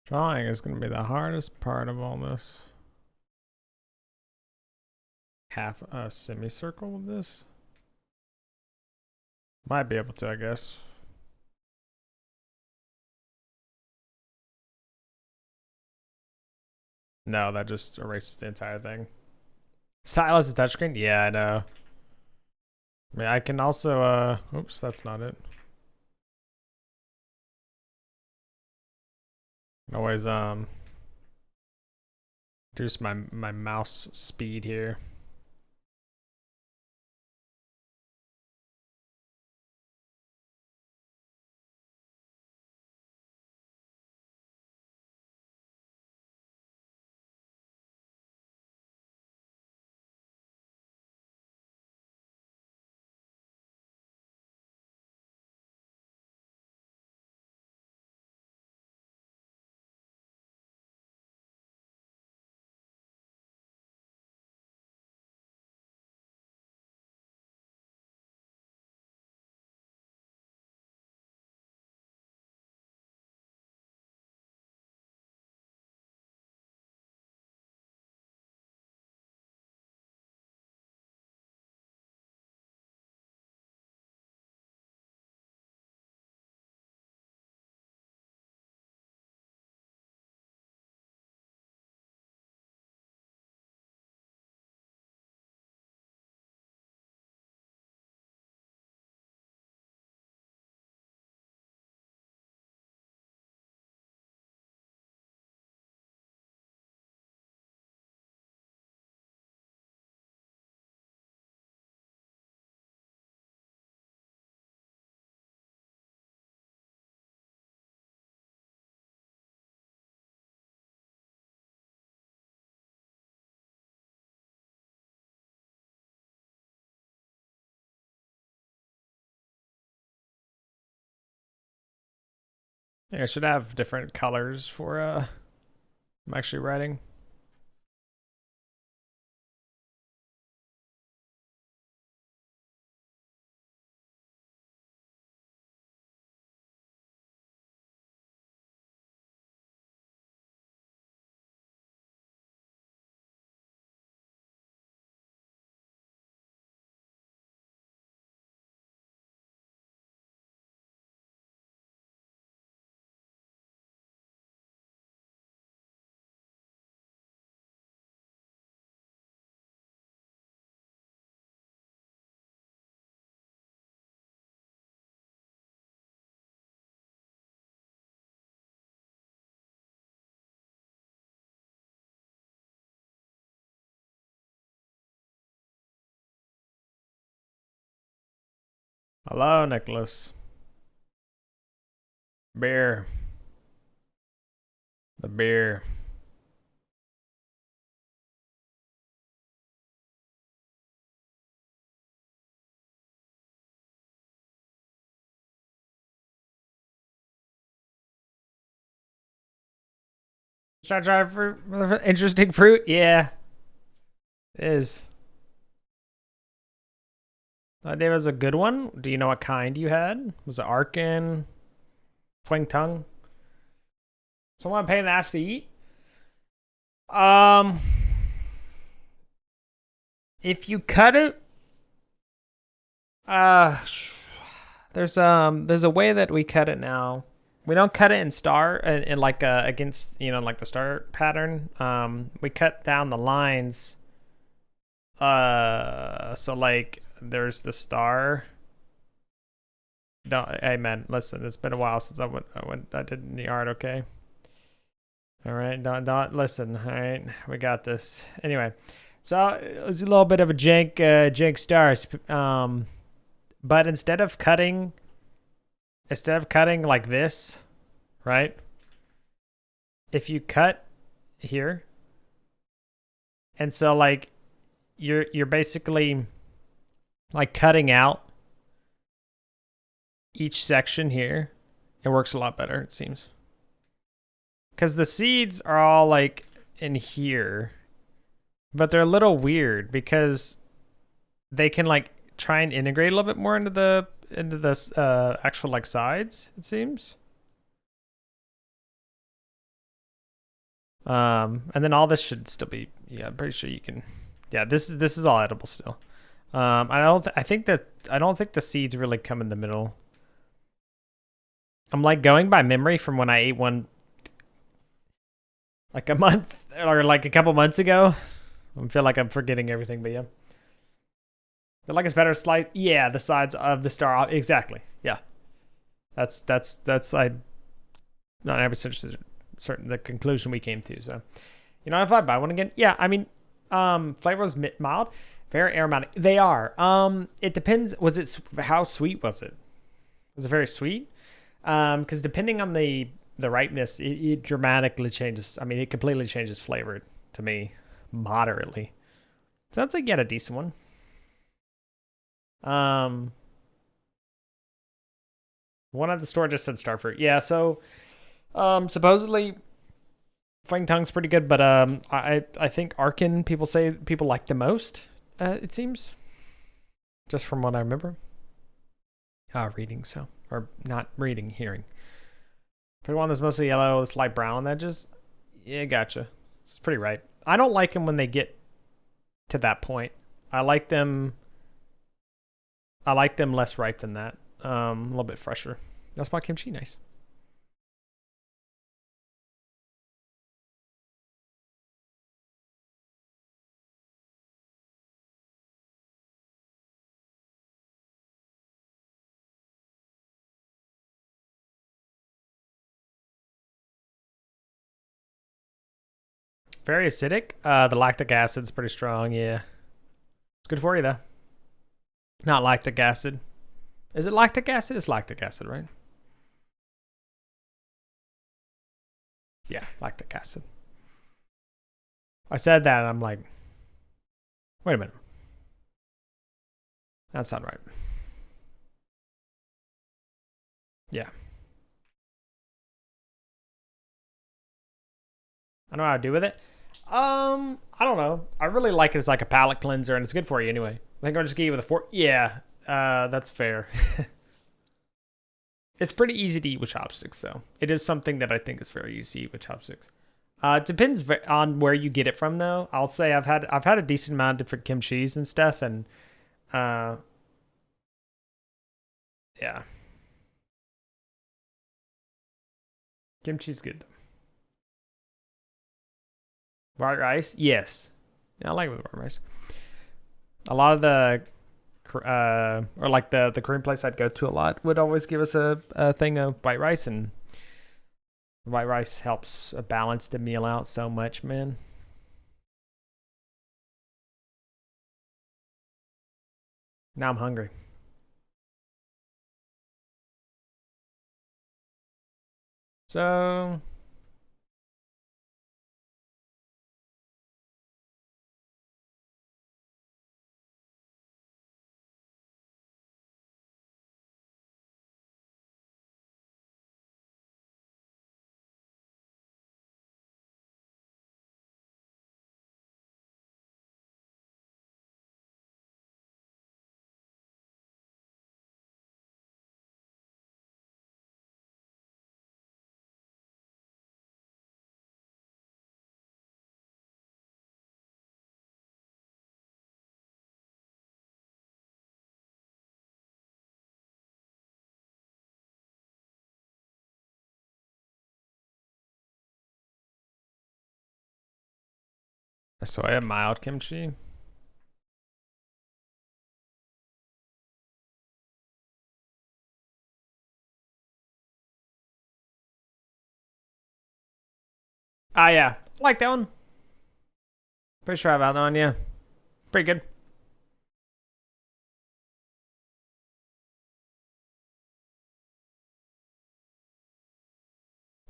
Drawing is going to be the hardest part of all this. Half a semicircle of this? Might be able to, I guess. No, that just erases the entire thing. Stylus is touchscreen? Yeah, I know. I mean, I can also, oops, that's not it. I can always, reduce my mouse speed here. I think I should have different colors for, I'm actually writing. Hello, Nicholas. Beer. The beer. Should I try fruit? Interesting fruit? Yeah. It is. That day was a good one. Do you know what kind you had? Was it Arkin? Fling tongue? Someone paying the ass to eat? Um, if you cut it, uh, there's a way that we cut it now. We don't cut it in star in like against like the star pattern. We cut down the lines. So like there's the star. Don't, hey man, listen. It's been a while since I did in the art. Okay. All right. Don't listen. All right. We got this. Anyway, so it was a little bit of a jank stars. But instead of cutting like this, right? If you cut here, and so like you're basically like cutting out each section here, it works a lot better, it seems. Because the seeds are all like in here, but they're a little weird because they can like try and integrate a little bit more into the actual like sides, it seems. And then all this should still be, yeah, I'm pretty sure you can, yeah, this is all edible still. I think the seeds really come in the middle. I'm like going by memory from when I ate one like a month or like a couple months ago. I feel like I'm forgetting everything, but yeah. Feel like it's better slice. Yeah, the sides of the star. Exactly. Yeah. That's I not ever certain the conclusion we came to. So, if I buy one again, yeah, I mean, flavor was mild, very aromatic. They are. It depends. How sweet was it? Was it very sweet? Because depending on the ripeness, it dramatically changes. I mean, it completely changes flavor to me, moderately. Sounds like you had a decent one. One at the store just said starfruit. Yeah, so supposedly Flying Tongue's pretty good, but I think Arkin people say people like the most. It seems, just from what I remember. Reading so or not reading, hearing. For one that's mostly yellow, it's light brown on the edges. Yeah, gotcha. It's pretty right. I don't like them when they get to that point. I like them less ripe than that. A little bit fresher. That's why kimchi nice. Very acidic. The lactic acid's pretty strong. Yeah, it's good for you though. Not lactic acid. Is it lactic acid? It's lactic acid, right? Yeah, lactic acid. I said that and I'm like, wait a minute. That's not right. Yeah. I know how to do with it. I don't know. I really like it as like a palate cleanser, and it's good for you anyway. I think I'll just give you with a fork. Yeah, that's fair. It's pretty easy to eat with chopsticks, though. It is something that I think is very easy to eat with chopsticks. It depends on where you get it from, though. I'll say I've had a decent amount of different kimchis and stuff, and yeah, kimchi's good though. White rice, yes, yeah, I like it with white rice. A lot of the or like the Korean place I'd go to a lot would always give us a thing of white rice, and white rice helps balance the meal out so much, man. Now I'm hungry. So Soya mild kimchi. Ah, yeah. I like that one. Pretty sure I've had that one, yeah. Pretty good.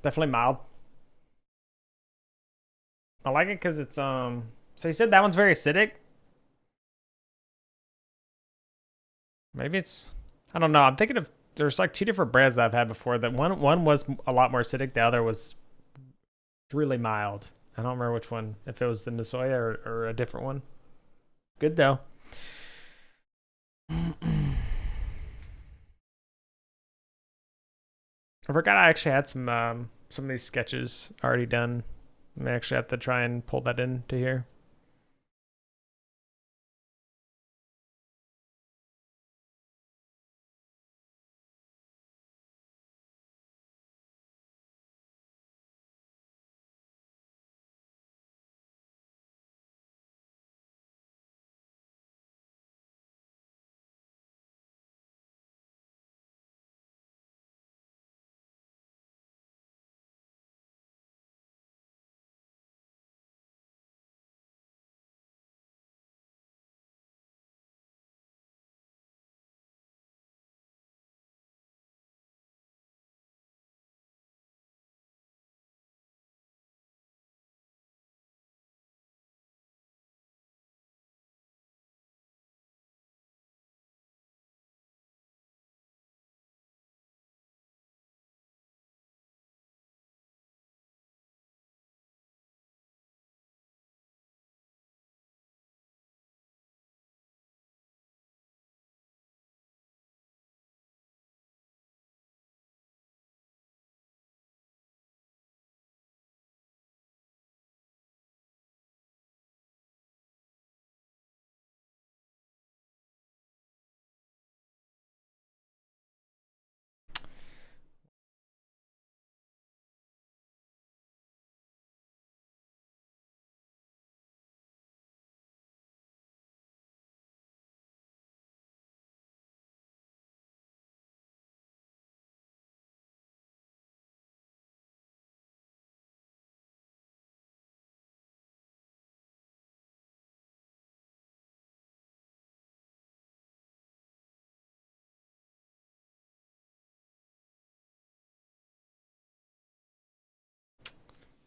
Definitely mild. I like it because it's so you said that one's very acidic? Maybe it's I don't know. I'm thinking of there's like two different brands that I've had before that one was a lot more acidic, the other was really mild. I don't remember which one, if it was the Nasoya or a different one. Good though. I forgot I actually had some of these sketches already done. I may actually have to try and pull that into here.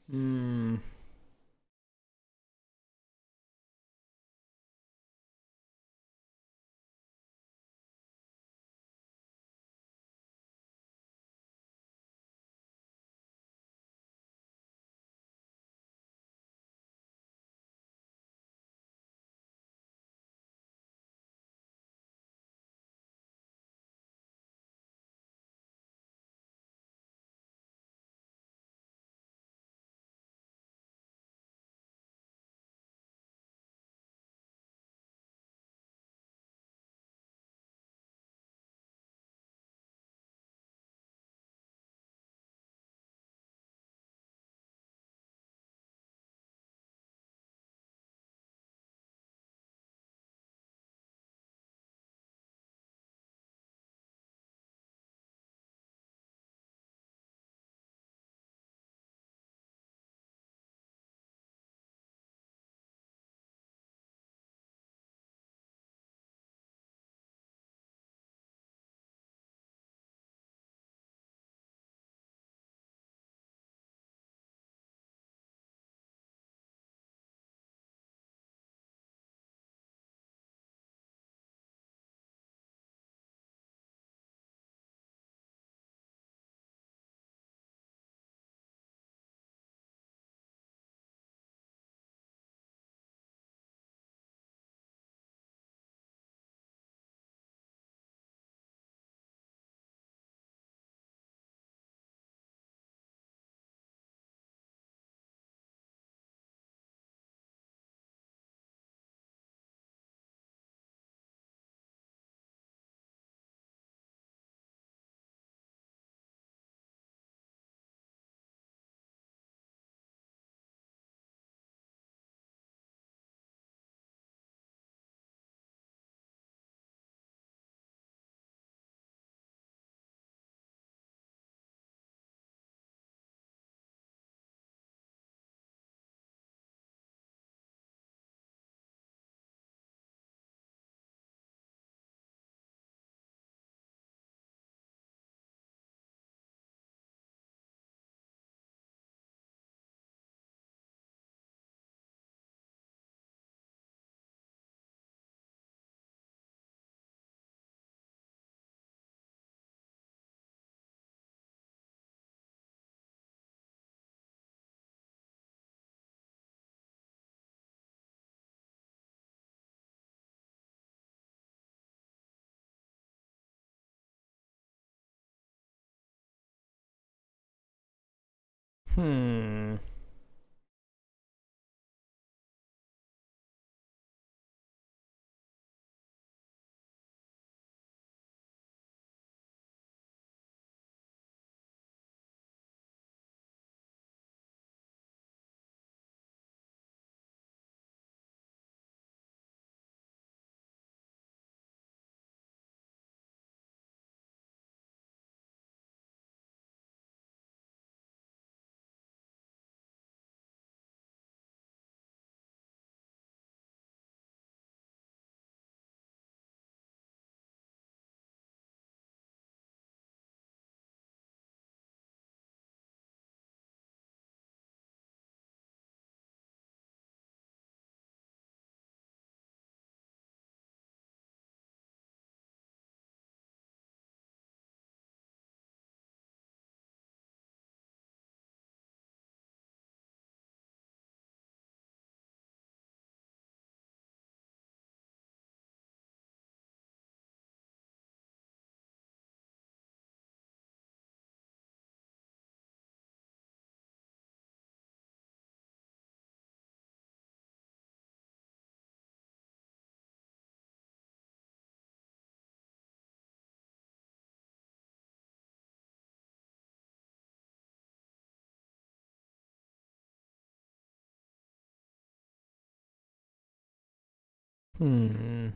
Hmm. Hmm. Hmm.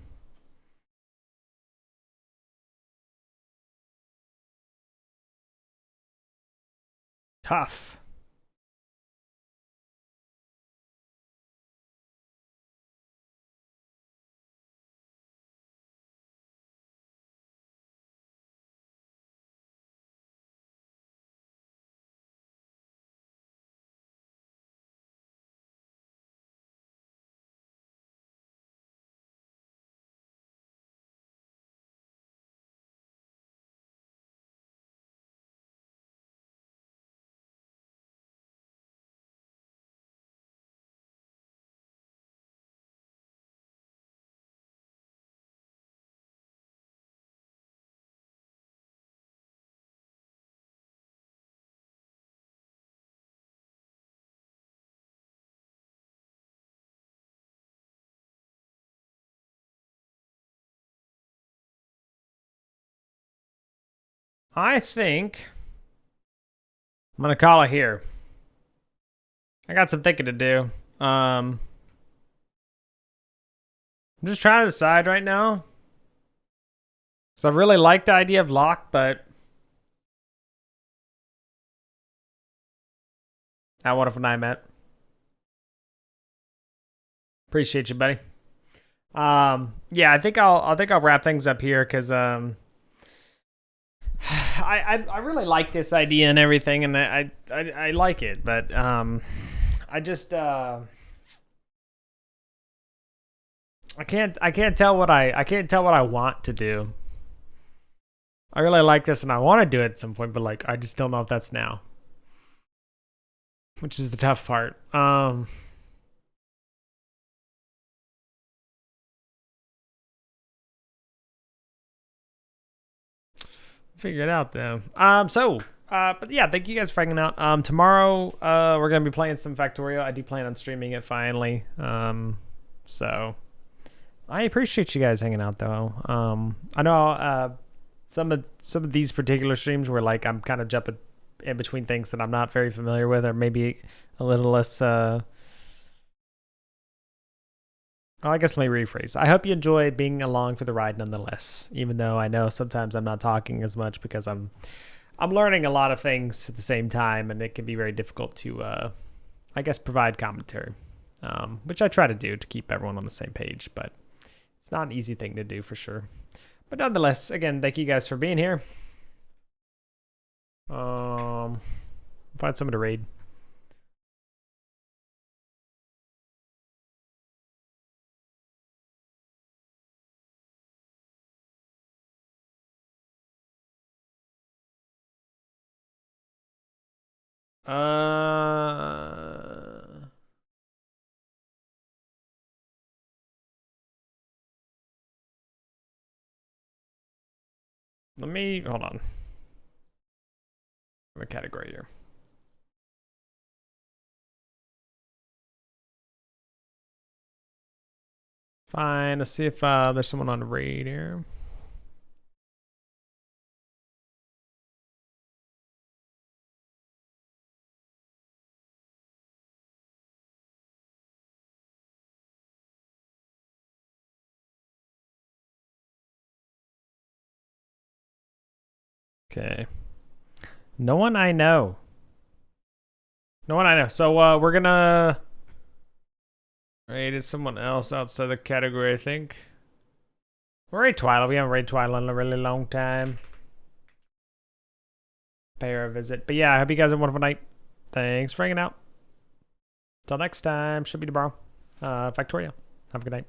Tough. I think I'm gonna call it here. I got some thinking to do. I'm just trying to decide right now. So I really like the idea of lock, but I what if I met? Appreciate you, buddy. Yeah, I think I'll wrap things up here because I really like this idea and everything, and I like it, but I just I can't tell what I want to do. I really like this and I want to do it at some point, but like I just don't know if that's now, which is the tough part. Figure it out though. But yeah, thank you guys for hanging out. Tomorrow, we're gonna be playing some Factorio. I do plan on streaming it finally. So I appreciate you guys hanging out though. I know some of these particular streams where like I'm kind of jumping in between things that I'm not very familiar with, or maybe a little less. I guess let me rephrase. I hope you enjoy being along for the ride nonetheless, even though I know sometimes I'm not talking as much because I'm learning a lot of things at the same time, and it can be very difficult to, I guess, provide commentary, which I try to do to keep everyone on the same page, but it's not an easy thing to do for sure. But nonetheless, again, thank you guys for being here. Find someone to raid. Let me hold on. A category here. Fine. Let's see if there's someone on the raid here. Okay. No one I know. No one I know. So we're gonna raid someone else outside the category, I think. We'll raid Twilight. We haven't raided Twilight in a really long time. Pay her a visit. But yeah, I hope you guys have a wonderful night. Thanks for hanging out. Till next time. Should be tomorrow. Factorio. Have a good night.